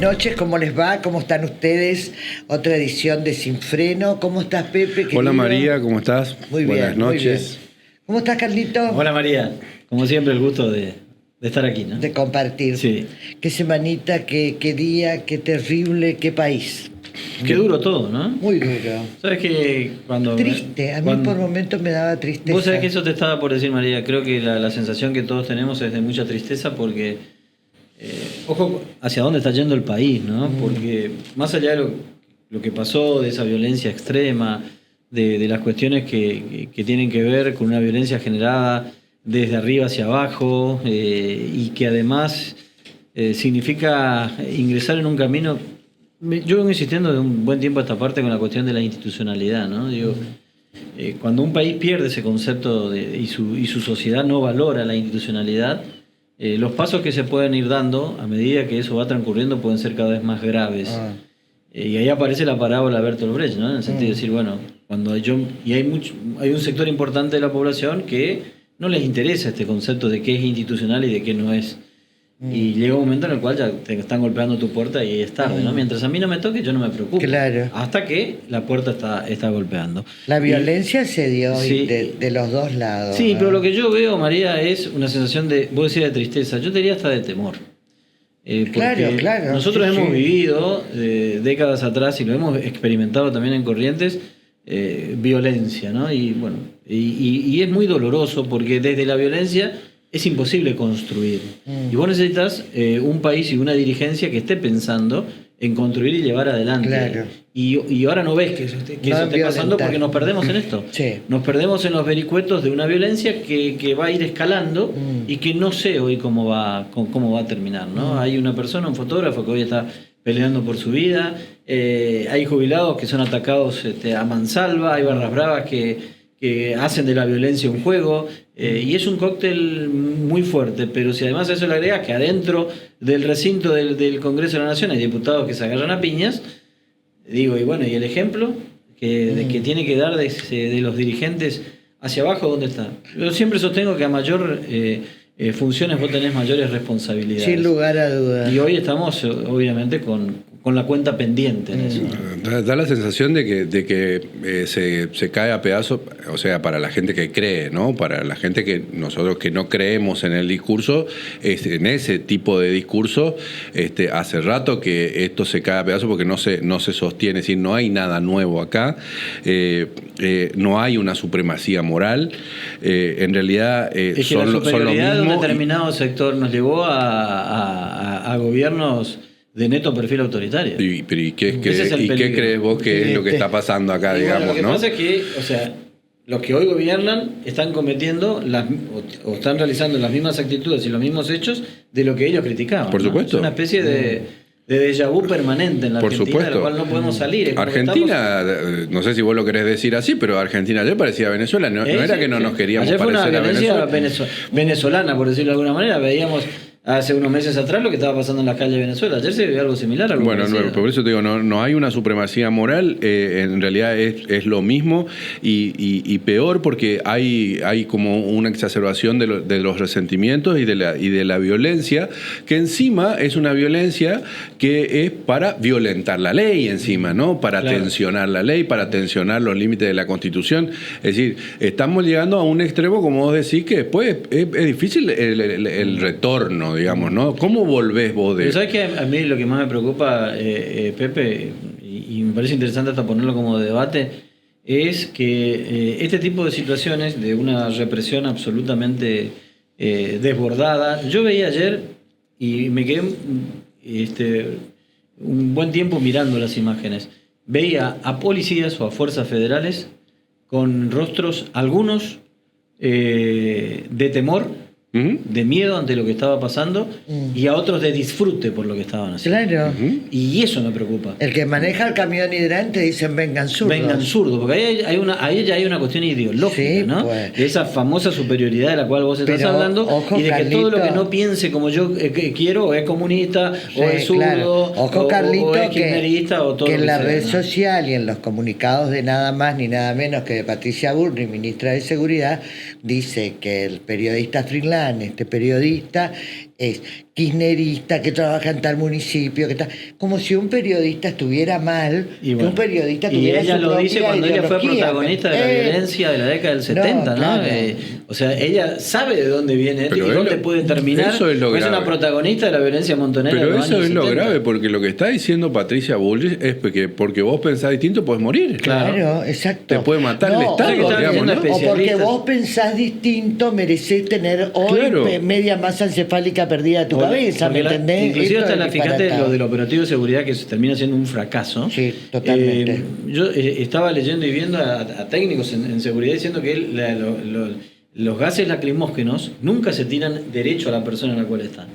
noches, ¿cómo les va? ¿Cómo están ustedes? Otra edición de Sin Freno. ¿Cómo estás, Pepe? Querido? Hola María, ¿cómo estás? Muy bien. Buenas noches. Muy bien. ¿Cómo estás, Carlito? Hola María, como siempre el gusto de estar aquí, ¿no? De compartir. Sí. Qué semanita, qué día, qué terrible, qué país. Qué duro todo, ¿no? Muy duro. ¿Sabes que cuando... Triste, a mí por momentos me daba tristeza. Vos sabés que eso te estaba por decir, María. Creo que la sensación que todos tenemos es de mucha tristeza porque... ojo hacia dónde está yendo el país, ¿no? Porque más allá de lo que pasó, de esa violencia extrema, de las cuestiones que tienen que ver con una violencia generada desde arriba hacia abajo y que además significa ingresar en un camino... Yo vengo insistiendo de un buen tiempo a esta parte con la cuestión de la institucionalidad, ¿no? Digo, cuando un país pierde ese concepto y su sociedad no valora la institucionalidad, los pasos que se pueden ir dando a medida que eso va transcurriendo pueden ser cada vez más graves. Y ahí aparece la parábola de Bertolt Brecht, ¿no? En el sentido de decir, bueno, cuando hay un sector importante de la población que no les interesa este concepto de qué es institucional y de qué no es. Y llega un momento en el cual ya te están golpeando tu puerta y es tarde, ¿no? Mientras a mí no me toque, yo no me preocupo. Claro. Hasta que la puerta está golpeando. La violencia se dio sí, de los dos lados. Sí, pero lo que yo veo, María, es una sensación de, vos decías, de tristeza. Yo diría hasta de temor. Claro. Nosotros hemos vivido décadas atrás y lo hemos experimentado también en Corrientes, violencia, ¿no? Y bueno, y es muy doloroso porque desde la violencia es imposible construir. Y vos necesitas un país y una dirigencia que esté pensando en construir y llevar adelante. Claro. Y ahora no ves que eso esté pasando porque nos perdemos en esto. Sí. Nos perdemos en los vericuetos de una violencia que va a ir escalando y que no sé hoy cómo va a terminar, ¿no? Hay una persona, un fotógrafo que hoy está peleando por su vida, hay jubilados que son atacados a mansalva, hay barras bravas que hacen de la violencia un juego, y es un cóctel muy fuerte, pero si además a eso le agregas que adentro del recinto del Congreso de la Nación hay diputados que se agarran a piñas, digo, y bueno, y el ejemplo que tiene que dar de los dirigentes hacia abajo, ¿dónde está? Yo siempre sostengo que a mayor funciones vos tenés mayores responsabilidades. Sin lugar a dudas. Y hoy estamos, obviamente, con la cuenta pendiente en eso. Da la sensación de que se cae a pedazos, o sea, para la gente que cree, ¿no? Para la gente que nosotros que no creemos en el discurso, en ese tipo de discurso, hace rato que esto se cae a pedazos porque no se sostiene, es decir, no hay nada nuevo acá, no hay una supremacía moral, en realidad es que son la superioridad lo mismo. De un determinado sector nos llevó a gobiernos de neto perfil autoritario. ¿Y qué peligro. crees vos que es lo que está pasando acá, digamos, lo que ¿no? pasa es que, o sea, los que hoy gobiernan están cometiendo o están realizando las mismas actitudes y los mismos hechos de lo que ellos criticaban. Por supuesto. Es una especie de déjà vu permanente en la Por Argentina, supuesto. de la cual no podemos salir. Argentina, no sé si vos lo querés decir así, pero Argentina ayer parecía Venezuela, no era que no nos queríamos ayer fue parecer una a violencia venezolana, por decirlo de alguna manera. Veíamos hace unos meses atrás lo que estaba pasando en las calles de Venezuela. Ayer se vio algo similar. Bueno, por eso te digo, no hay una supremacía moral, en realidad es lo mismo y peor porque hay como una exacerbación de los resentimientos y de la violencia, que encima es una violencia que es para violentar la ley encima, ¿no? Para tensionar la ley, para tensionar los límites de la Constitución. Es decir, estamos llegando a un extremo, como vos decís, que después es difícil el retorno, digamos, ¿no? ¿Cómo volvés vos de...? Pero ¿sabes qué? A mí lo que más me preocupa, Pepe, y me parece interesante hasta ponerlo como debate, es que este tipo de situaciones de una represión absolutamente desbordada, yo veía ayer y me quedé un buen tiempo mirando las imágenes, veía a policías o a fuerzas federales con rostros, algunos de temor, de miedo ante lo que estaba pasando y a otros de disfrute por lo que estaban haciendo. Claro. Y eso me preocupa. El que maneja el camión hidrante dicen vengan zurdos. Vengan zurdos, porque ahí ya hay una cuestión ideológica, sí, ¿no? Pues. De esa famosa superioridad de la cual vos estás hablando, ojo, y de que Carlito, todo lo que no piense como yo quiero o es comunista, sí, o es zurdo, claro. Ojo, Carlito, o es kirchnerista, o todo que lo en la sea, red ¿no? social y en los comunicados de nada más ni nada menos que de Patricia Bullrich, ministra de Seguridad, dice que el periodista Frinland Milán, este periodista, es kirchnerista, que trabaja en tal municipio, que está, como si un periodista estuviera mal, Y que un periodista y tuviera ella su lo dice propia cuando ella fue ideología. protagonista de la violencia de la década del 70, ¿no? claro. O sea, ella sabe de dónde viene esto y Pero dónde puede terminar. eso es lo es grave. una protagonista de la violencia montonera de Pero los eso años es lo 70. grave, porque lo que está diciendo Patricia Bullrich es porque vos pensás distinto, podés morir. Claro, exacto. Te puede matar el Estado, o sea, que digamos, están ¿no? O porque especialistas. vos pensás distinto, merecés tener hoy Claro. media masa encefálica perdida de tu cabeza, ¿me Porque entendés? inclusive Esto hasta es fíjate disparatado. lo del operativo de seguridad que se termina siendo un fracaso. Sí, totalmente. Yo estaba leyendo y viendo a técnicos en seguridad diciendo que los gases lacrimógenos nunca se tiran derecho a la persona en la cual están.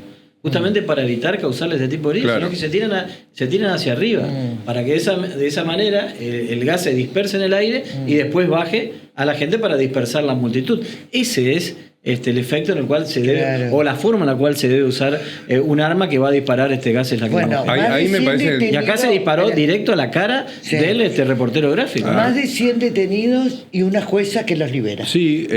Justamente para evitar causarle este tipo de heridas, Claro. sino que se tiran hacia arriba, para que de esa manera el gas se disperse en el aire y después baje a la gente para dispersar la multitud. Ese es el efecto en el cual se debe, Claro. o la forma en la cual se debe usar un arma que va a disparar gases lacrimógenos. Bueno, Ahí me parece- Y acá se disparó directo a la cara Sí. del reportero gráfico. Más de 100 detenidos y una jueza que los libera. Sí,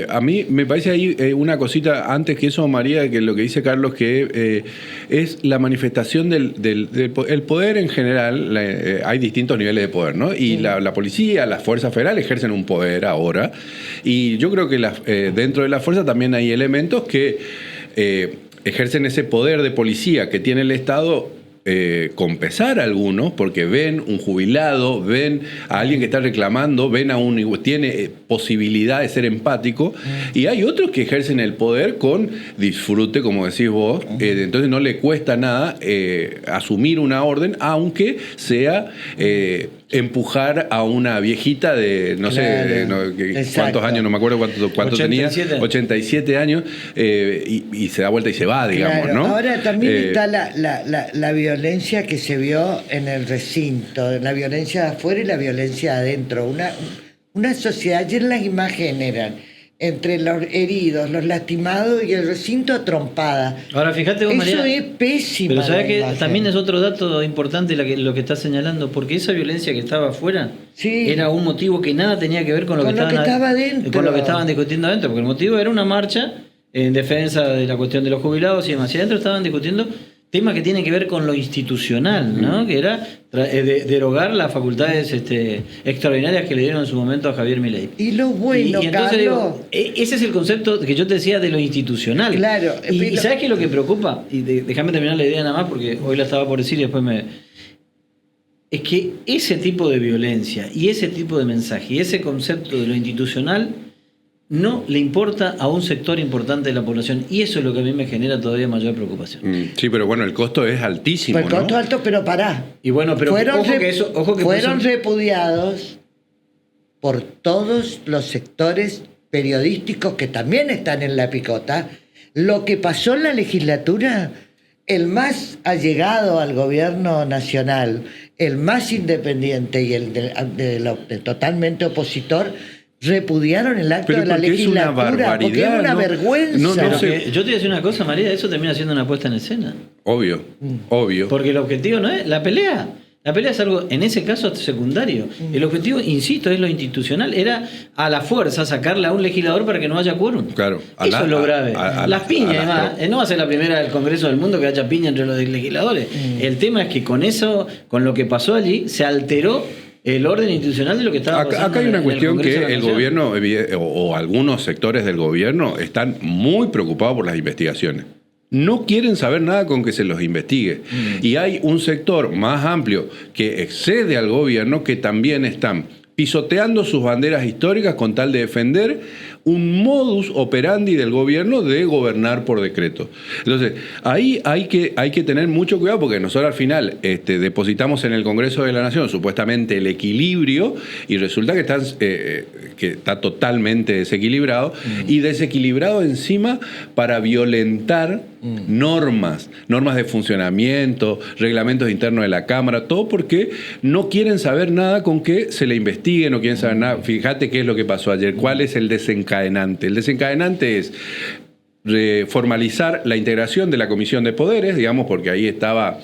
a mí me parece ahí una cosita antes que eso, María, que lo que dice Carlos, que es la manifestación el poder en general. Hay distintos niveles de poder, ¿no? Y la policía, las fuerzas federales ejercen un poder ahora. Y yo creo que dentro de la fuerza también hay elementos que ejercen ese poder de policía que tiene el Estado. Con pesar a algunos, porque ven un jubilado, ven a alguien que está reclamando, ven a tiene posibilidad de ser empático, y hay otros que ejercen el poder con disfrute, como decís vos, entonces no le cuesta nada asumir una orden, aunque sea empujar a una viejita de, no sé, cuántos años, no me acuerdo cuánto tenía, 87 años, y se da vuelta y se va, digamos, Claro. ¿no? Ahora también está la violencia que se vio en el recinto, la violencia de afuera y la violencia de adentro. Una sociedad, ayer las imágenes eran entre los heridos, los lastimados y el recinto a trompada. Ahora fíjate vos, Eso María, es pésimo. pero sabés que también es otro dato importante lo que estás señalando, porque esa violencia que estaba afuera Sí. era un motivo que nada tenía que ver con lo Con que lo que estaba adentro. con lo que estaban discutiendo adentro, porque el motivo era una marcha en defensa de la cuestión de los jubilados y demás. Y adentro estaban discutiendo temas que tienen que ver con lo institucional, ¿no? Que era derogar las facultades extraordinarias que le dieron en su momento a Javier Milei. Y lo bueno, y entonces Carlos, digo, ese es el concepto que yo te decía de lo institucional. Claro, Y pero- ¿sabes qué es lo que preocupa? Y déjame terminar la idea nada más porque hoy la estaba por decir y después es que ese tipo de violencia y ese tipo de mensaje y ese concepto de lo institucional no le importa a un sector importante de la población, y eso es lo que a mí me genera todavía mayor preocupación. Sí, pero bueno, el costo es altísimo, pues costo ¿no? alto, pero pará. Y bueno, pero ojo que fueron puso- repudiados por todos los sectores periodísticos que también están en la picota. Lo que pasó en la legislatura, el más allegado al gobierno nacional, el más independiente y el totalmente opositor, repudiaron el acto Pero de la porque es una legislatura, porque era barbaridad, una ¿no? vergüenza. No Pero sé. que yo te voy a decir una cosa, María, eso termina siendo una puesta en escena. Obvio, obvio. Porque el objetivo no es la pelea. La pelea es algo, en ese caso, secundario. El objetivo, insisto, es lo institucional. Era a la fuerza sacarle a un legislador para que no haya quórum. Claro. Eso es lo grave. Las piñas, además, no va a ser la primera del Congreso del mundo que haya piña entre los legisladores. El tema es que con eso, con lo que pasó allí, se alteró el orden institucional de lo que estaba pasando. Acá hay una en el cuestión Congreso de que la el Nación. gobierno o algunos sectores del gobierno están muy preocupados por las investigaciones. No quieren saber nada con que se los investigue. Y hay un sector más amplio que excede al gobierno que también están pisoteando sus banderas históricas con tal de defender un modus operandi del gobierno de gobernar por decreto. Entonces, ahí hay que tener mucho cuidado porque nosotros al final depositamos en el Congreso de la Nación supuestamente el equilibrio y resulta que está totalmente desequilibrado y desequilibrado encima para violentar normas de funcionamiento, reglamentos internos de la Cámara, todo porque no quieren saber nada con que se le investigue, no quieren saber nada. Fíjate qué es lo que pasó ayer, cuál es el desencadenante. El desencadenante es formalizar la integración de la Comisión de Poderes, digamos, porque ahí estaba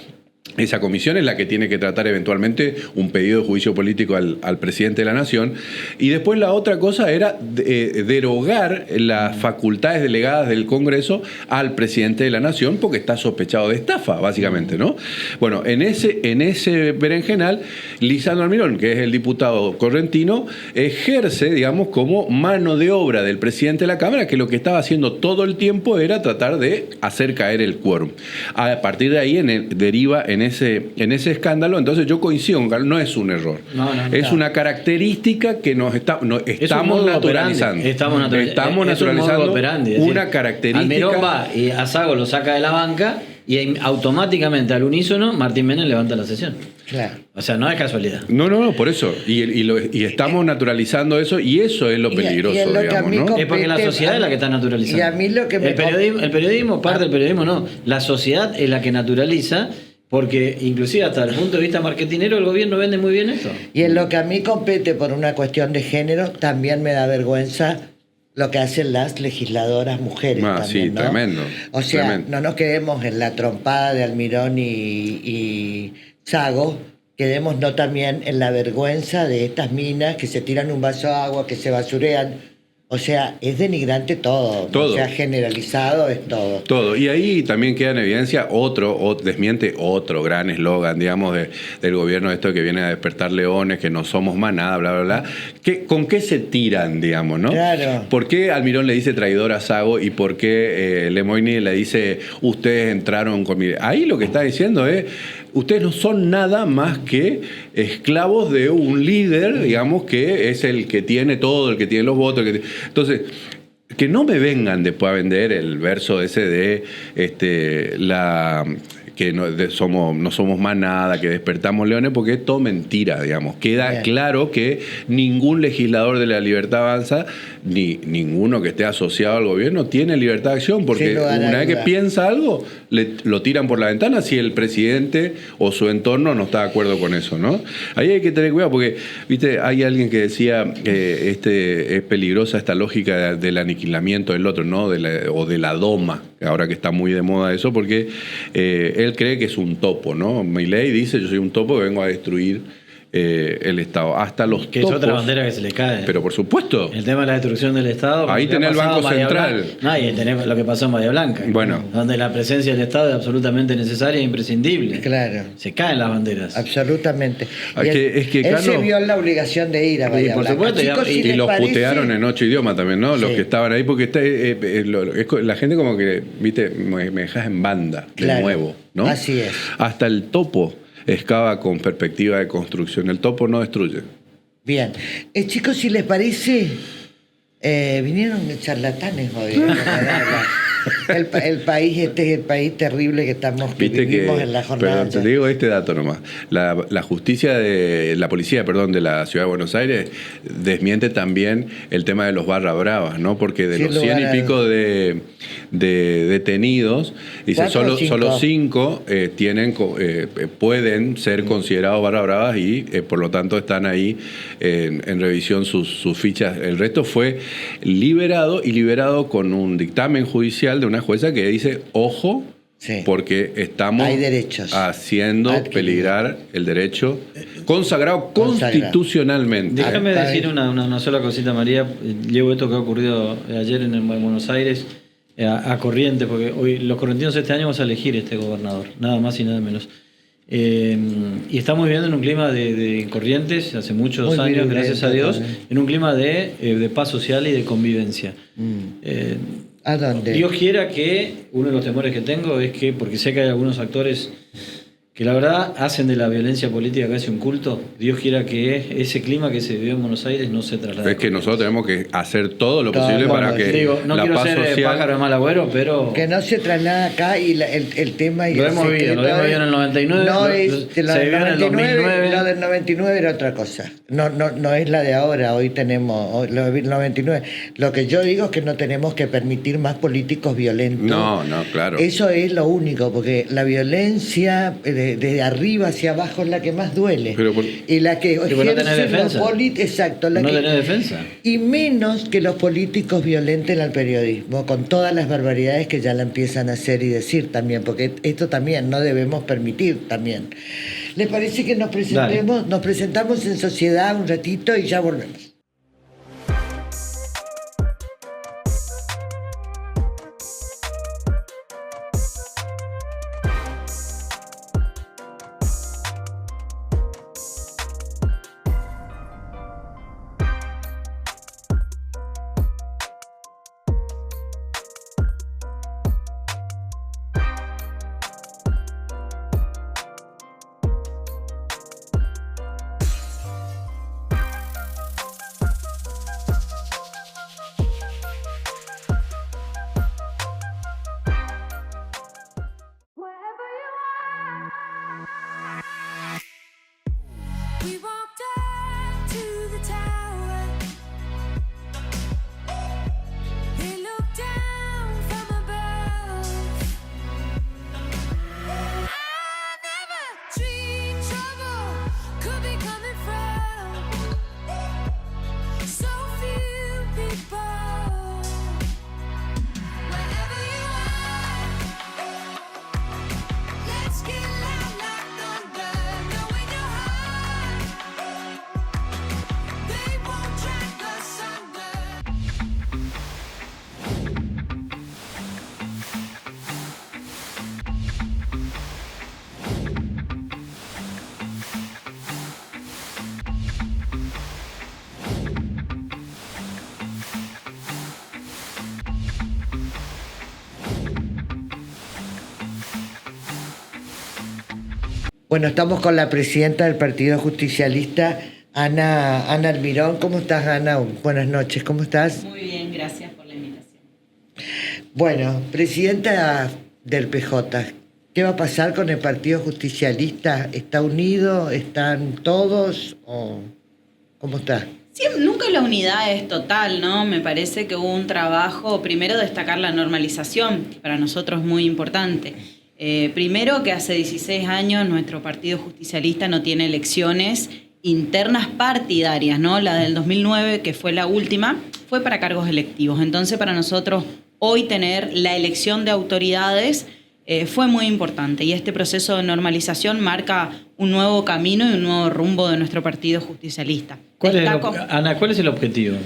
Esa comisión es la que tiene que tratar eventualmente un pedido de juicio político al presidente de la Nación. Y después la otra cosa era derogar las facultades delegadas del Congreso al presidente de la Nación porque está sospechado de estafa, básicamente, ¿no? Bueno, en ese berenjenal, Lisandro Almirón, que es el diputado correntino, ejerce, digamos, como mano de obra del presidente de la Cámara, que lo que estaba haciendo todo el tiempo era tratar de hacer caer el quórum. A partir de ahí deriva en ese escándalo. Entonces yo coincido con Carlos, no es un error. Es una característica que estamos naturalizando. Estamos naturalizando una característica. Almirón va y a Sago lo saca de la banca y automáticamente al unísono Martín Menem levanta la sesión. Claro. O sea, no es casualidad. No, por eso. Y estamos naturalizando eso, y eso es lo peligroso, digamos, ¿no? Es porque la sociedad es la que está naturalizando. Y a mí lo que el periodismo, parte del periodismo no. La sociedad es la que naturaliza, porque inclusive hasta el punto de vista marketinero el gobierno vende muy bien esto. Y en lo que a mí compete por una cuestión de género, también me da vergüenza lo que hacen las legisladoras mujeres. También, sí, ¿no? Tremendo. O sea, tremendo. no nos quedemos en la trompada de Almirón y Sago, quedémonos también en la vergüenza de estas minas que se tiran un vaso de agua, que se basurean. O sea, es denigrante todo. O sea, generalizado es todo. Todo. Y ahí también queda en evidencia desmiente otro gran eslogan, digamos, del gobierno, esto que viene a despertar leones, que no somos más nada, bla, bla, bla. ¿Con qué se tiran, digamos, no? Claro. ¿Por qué Almirón le dice traidor a Sago y por qué Lemoyne le dice ustedes entraron con mi... Ahí lo que está diciendo es... Ustedes no son nada más que esclavos de un líder, digamos, que es el que tiene todo, el que tiene los votos. Entonces, que no me vengan después a vender el verso ese de que no somos más nada, que despertamos leones, porque es todo mentira, digamos. Queda claro que ningún legislador de la Libertad Avanza, ni ninguno que esté asociado al gobierno, tiene libertad de acción, porque una vez que piensa algo, lo tiran por la ventana si el presidente o su entorno no está de acuerdo con eso, ¿no? Ahí hay que tener cuidado, porque, viste, hay alguien que decía que es peligrosa esta lógica del aniquilamiento del otro, ¿no? O de la doma, ahora que está muy de moda eso, porque él cree que es un topo, ¿no? Milei dice, yo soy un topo que vengo a destruir el Estado. Hasta los que topos, es otra bandera que se le cae. Pero por supuesto. El tema de la destrucción del Estado. Ahí tenés el Banco Central. Y tenés lo que pasó en Bahía Blanca. Bueno. Donde la presencia del Estado es absolutamente necesaria e imprescindible. Claro. Se caen las banderas. Absolutamente. Es que él Carlos, se vio en la obligación de ir a Bahía por Blanca. supuesto, Chicos, y los putearon en 8 idiomas también, ¿no? Los que estaban ahí, porque la gente como que, viste, me dejas en banda de nuevo, ¿no? Así es. Hasta el topo excava con perspectiva de construcción. El topo no destruye. Bien. Chicos, si les parece, vinieron charlatanes hoy. El país, este es el país terrible que vivimos en la jornada. Pero te digo este dato nomás. La justicia la policía de la Ciudad de Buenos Aires desmiente también el tema de los barra bravas, ¿no? Porque de los 100 y pico de detenidos, dice solo 5 pueden ser considerados barra bravas y por lo tanto están ahí en revisión sus fichas. El resto fue liberado con un dictamen judicial de una jueza que dice, ojo, porque estamos haciendo peligrar el derecho consagrado constitucionalmente. Déjame decir una sola cosita, María. Llevo esto que ha ocurrido ayer en Buenos Aires a Corrientes, porque hoy los correntinos este año vamos a elegir este gobernador, nada más y nada menos. Y estamos viviendo en un clima de Corrientes, hace muchos años, gracias a Dios, en un clima de paz social y de convivencia. ¿A dónde? Dios quiera que, uno de los temores que tengo es que, porque sé que hay algunos actores que la verdad hacen de la violencia política casi un culto, Dios quiera que ese clima que se vivió en Buenos Aires no se traslade. Es que nosotros tenemos que hacer todo lo posible para que no la quiero paz ser social... pájaro de mal agüero, pero... Que no se traslada acá y el tema... Lo hemos vivido en el 99. No, se vivió en el 2009. Lo del 99 era otra cosa. No es la de ahora. Hoy tenemos lo del 99. Lo que yo digo es que no tenemos que permitir más políticos violentos. No, claro. Eso es lo único, porque la violencia de arriba hacia abajo es la que más duele. Y la que no tenés defensa. Exacto. No tenés defensa. Y menos que los políticos violenten al periodismo, con todas las barbaridades que ya la empiezan a hacer y decir también, porque esto también no debemos permitir también. ¿Les parece que nos presentamos en sociedad un ratito y ya volvemos? Bueno, estamos con la presidenta del Partido Justicialista, Ana Almirón. ¿Cómo estás, Ana? Buenas noches, ¿cómo estás? Muy bien, gracias por la invitación. Bueno, presidenta del PJ, ¿qué va a pasar con el Partido Justicialista? ¿Está unido? ¿Están todos? ¿O cómo está? Sí, nunca la unidad es total, ¿no? Me parece que hubo un trabajo, primero destacar la normalización, que para nosotros es muy importante. Primero que hace 16 años nuestro Partido Justicialista no tiene elecciones internas partidarias, ¿no? La del 2009, que fue la última, fue para cargos electivos. Entonces, para nosotros, hoy tener la elección de autoridades fue muy importante. Y este proceso de normalización marca un nuevo camino y un nuevo rumbo de nuestro Partido Justicialista. Ana, ¿cuál es el objetivo?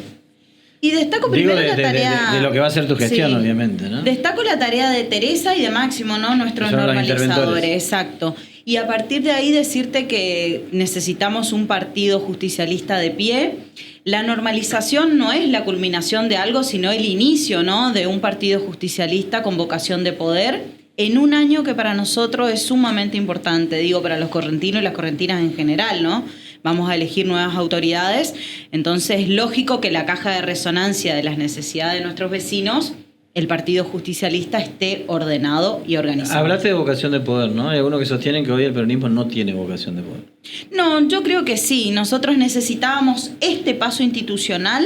Y destaco primero la tarea... De lo que va a ser tu gestión, sí, obviamente, ¿no? Destaco la tarea de Teresa y de Máximo, ¿no? Nuestros normalizadores, exacto. Y a partir de ahí decirte que necesitamos un partido justicialista de pie. La normalización no es la culminación de algo, sino el inicio, ¿no? De un partido justicialista con vocación de poder en un año que para nosotros es sumamente importante, digo, para los correntinos y las correntinas en general, ¿no? Vamos a elegir nuevas autoridades, entonces es lógico que la caja de resonancia de las necesidades de nuestros vecinos, el Partido Justicialista esté ordenado y organizado. Hablaste de vocación de poder, ¿no? Hay algunos que sostienen que hoy el peronismo no tiene vocación de poder. No, yo creo que sí. Nosotros necesitábamos este paso institucional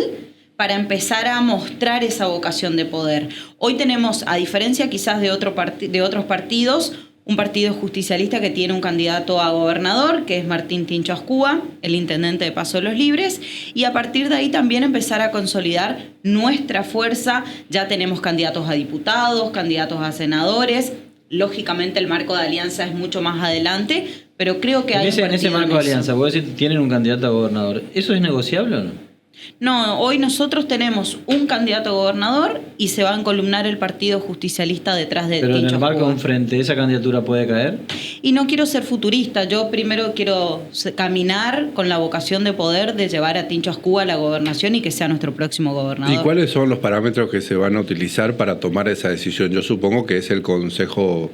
para empezar a mostrar esa vocación de poder. Hoy tenemos, a diferencia quizás de otros partidos, un partido justicialista que tiene un candidato a gobernador, que es Martín Tincho Ascúa, el intendente de Paso de los Libres, y a partir de ahí también empezar a consolidar nuestra fuerza. Ya tenemos candidatos a diputados, candidatos a senadores. Lógicamente el marco de alianza es mucho más adelante, pero creo que hay un partido en ese marco de alianza, vos decís, tienen un candidato a gobernador. ¿Eso es negociable o no? No, hoy nosotros tenemos un candidato a gobernador y se va a encolumnar el Partido Justicialista detrás de Tincho Ascúa. Pero en el marco de un frente, ¿esa candidatura puede caer? Y no quiero ser futurista, yo primero quiero caminar con la vocación de poder de llevar a Tincho Ascúa a la gobernación y que sea nuestro próximo gobernador. ¿Y cuáles son los parámetros que se van a utilizar para tomar esa decisión? Yo supongo que es el Consejo...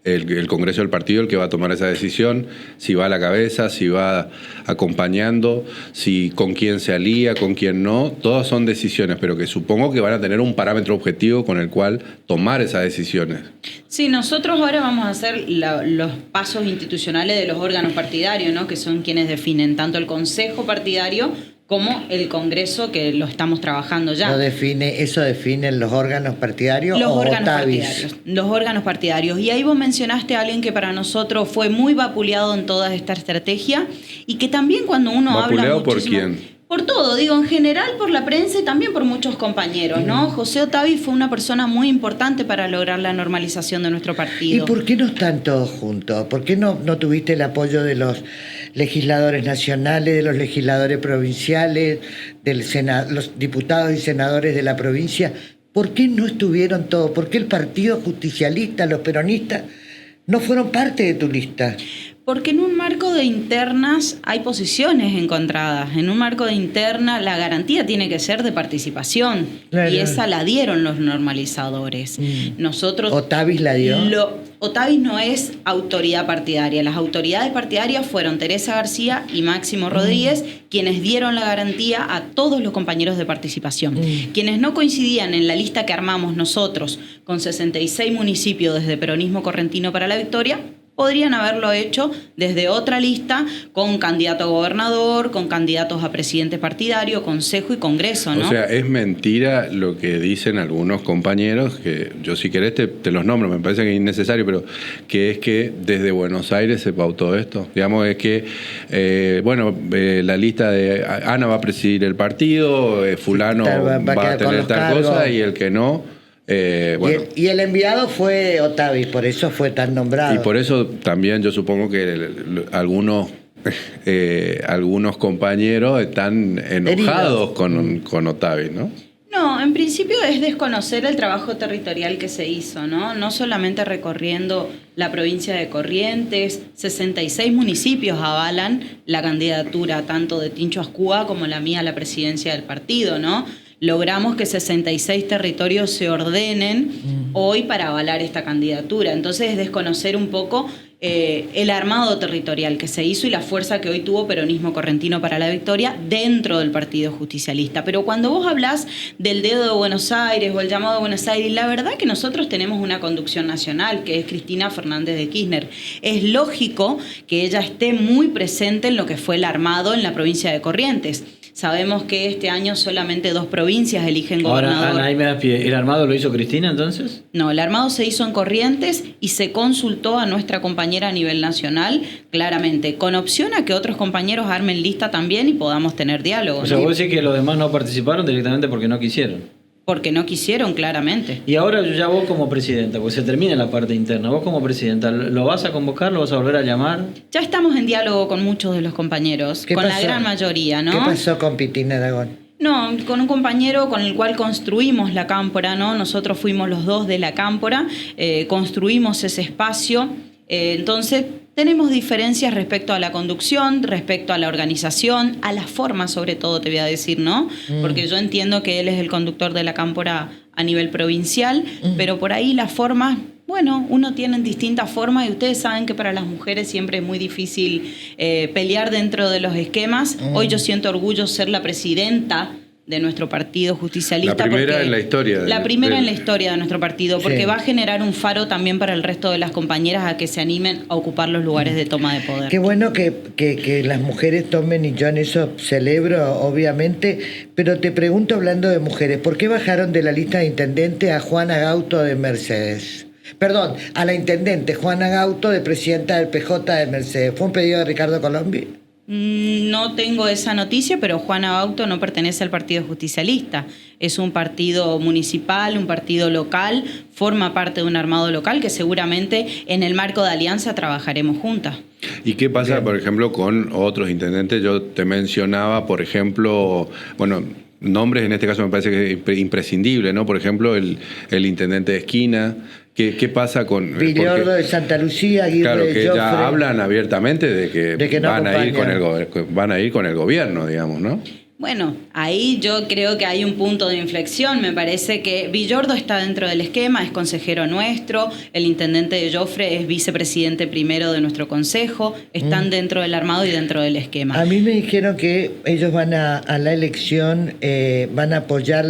El Congreso del Partido el que va a tomar esa decisión, si va a la cabeza, si va acompañando, si con quién se alía, con quién no, todas son decisiones, pero que supongo que van a tener un parámetro objetivo con el cual tomar esas decisiones. Sí, nosotros ahora vamos a hacer los pasos institucionales de los órganos partidarios, ¿no? Que son quienes definen tanto el Consejo Partidario como el Congreso, que lo estamos trabajando ya. ¿Eso definen los órganos partidarios los o órganos Otavis? partidarios. Los órganos partidarios. Y ahí vos mencionaste a alguien que para nosotros fue muy vapuleado en toda esta estrategia y que también cuando uno ¿Vapuleado habla por muchísimo... quién? Por todo, digo, en general por la prensa y también por muchos compañeros, ¿no? José Otavi fue una persona muy importante para lograr la normalización de nuestro partido. ¿Y por qué no están todos juntos? ¿Por qué no tuviste el apoyo de los legisladores nacionales, de los legisladores provinciales, los diputados y senadores de la provincia? ¿Por qué no estuvieron todos? ¿Por qué el Partido Justicialista, los peronistas, no fueron parte de tu lista? Porque en un marco de internas hay posiciones encontradas. En un marco de interna la garantía tiene que ser de participación. Claro. Y esa la dieron los normalizadores. Nosotros... ¿Otavis la dio? Otavis no es autoridad partidaria. Las autoridades partidarias fueron Teresa García y Máximo Rodríguez, quienes dieron la garantía a todos los compañeros de participación. Quienes no coincidían en la lista que armamos nosotros, con 66 municipios desde Peronismo Correntino para la Victoria, podrían haberlo hecho desde otra lista con candidato a gobernador, con candidatos a presidente partidario, consejo y congreso, ¿no? O sea, es mentira lo que dicen algunos compañeros, que yo si querés te los nombro, me parece que es innecesario, pero que es que desde Buenos Aires se pautó esto. Digamos, es que, la lista de Ana va a presidir el partido, fulano va a tener tal cosa y el que no... Y el enviado fue Otavis, por eso fue tan nombrado. Y por eso también yo supongo que algunos compañeros están enojados con Otavis, ¿no? No, en principio es desconocer el trabajo territorial que se hizo, ¿no? No solamente recorriendo la provincia de Corrientes, 66 municipios avalan la candidatura tanto de Tincho Ascúa como la mía a la presidencia del partido, ¿no? Logramos que 66 territorios se ordenen hoy para avalar esta candidatura. Entonces es desconocer un poco el armado territorial que se hizo y la fuerza que hoy tuvo Peronismo Correntino para la Victoria dentro del Partido Justicialista. Pero cuando vos hablás del dedo de Buenos Aires o el llamado de Buenos Aires, la verdad que nosotros tenemos una conducción nacional, que es Cristina Fernández de Kirchner. Es lógico que ella esté muy presente en lo que fue el armado en la provincia de Corrientes. Sabemos que este año solamente 2 provincias eligen gobernador. Ahora, Ana, ahí me das pie. ¿El armado lo hizo Cristina entonces? No, el armado se hizo en Corrientes y se consultó a nuestra compañera a nivel nacional, claramente, con opción a que otros compañeros armen lista también y podamos tener diálogo. O sea, vos decís que los demás no participaron directamente porque no quisieron. Porque no quisieron, claramente. Y ahora ya vos como presidenta, porque se termina la parte interna, vos como presidenta, ¿lo vas a convocar? ¿Lo vas a volver a llamar? Ya estamos en diálogo con muchos de los compañeros, con la gran mayoría, ¿no? ¿Qué pasó con Pitín Aragón? No, con un compañero con el cual construimos la Cámpora, ¿no? Nosotros fuimos los 2 de la Cámpora, construimos ese espacio, entonces... Tenemos diferencias respecto a la conducción, respecto a la organización, a la forma sobre todo, te voy a decir, ¿no? Porque yo entiendo que él es el conductor de la Cámpora a nivel provincial, pero por ahí las formas, bueno, uno tiene distintas formas y ustedes saben que para las mujeres siempre es muy difícil pelear dentro de los esquemas. Hoy yo siento orgullo ser la presidenta de nuestro partido justicialista. La primera en la historia. La primera en la historia de nuestro partido, porque sí, va a generar un faro también para el resto de las compañeras a que se animen a ocupar los lugares de toma de poder. Qué bueno que las mujeres tomen, y yo en eso celebro, obviamente, pero te pregunto, hablando de mujeres, ¿por qué bajaron de la lista de intendente a Juana Gauto de Mercedes? Perdón, a la intendente Juana Gauto de presidenta del PJ de Mercedes. ¿Fue un pedido de Ricardo Colombi? No tengo esa noticia, pero Juana Gauto no pertenece al Partido Justicialista. Es un partido municipal, un partido local, forma parte de un armado local que seguramente en el marco de alianza trabajaremos juntas. ¿Y qué pasa, Bien, por ejemplo, con otros intendentes? Yo te mencionaba, por ejemplo, nombres en este caso me parece que es imprescindible, ¿no? Por ejemplo, el intendente de Esquina. ¿Qué pasa con...? Villordo de Santa Lucía, Aguirre claro, de que Joffre, ya hablan abiertamente de que no van a ir con el gobierno, digamos, ¿no? Bueno, ahí yo creo que hay un punto de inflexión. Me parece que Villordo está dentro del esquema, es consejero nuestro, el intendente de Joffre es vicepresidente primero de nuestro consejo, están dentro del armado y dentro del esquema. A mí me dijeron que ellos van a la elección, van a apoyar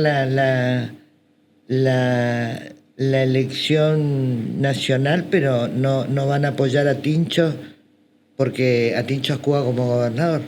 la elección nacional, pero no van a apoyar a Tincho, porque a Tincho Ascúa como gobernador.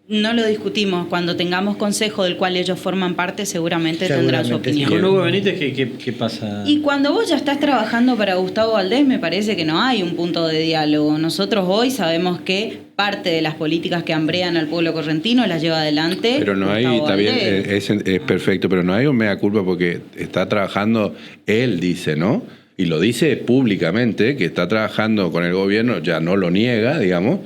no lo discutimos. Cuando tengamos consejo del cual ellos forman parte, seguramente tendrán su opinión. ¿Y con Hugo Benítez qué pasa? Y cuando vos ya estás trabajando para Gustavo Valdés, me parece que no hay un punto de diálogo. Nosotros hoy sabemos que parte de las políticas que hambrean al pueblo correntino las lleva adelante. Pero no hay, está bien, es perfecto, pero no hay un mea culpa porque está trabajando, él dice, ¿no? Y lo dice públicamente, que está trabajando con el gobierno, ya no lo niega, digamos,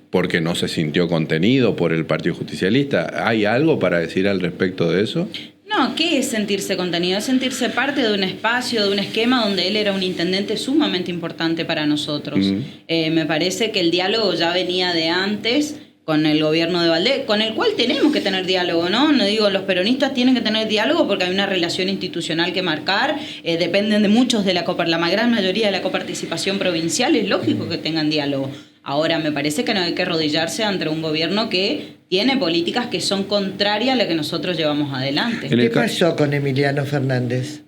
porque no se sintió contenido por el Partido Justicialista. ¿Hay algo para decir al respecto de eso? No, ¿qué es sentirse contenido? Es sentirse parte de un espacio, de un esquema donde él era un intendente sumamente importante para nosotros. Me parece que el diálogo ya venía de antes con el gobierno de Valdés, con el cual tenemos que tener diálogo, ¿no? No digo, los peronistas tienen que tener diálogo porque hay una relación institucional que marcar, dependen de muchos de la gran mayoría de la coparticipación provincial, es lógico que tengan diálogo. Ahora, me parece que no hay que arrodillarse ante un gobierno que tiene políticas que son contrarias a las que nosotros llevamos adelante. ¿Qué pasó con Emiliano Fernández?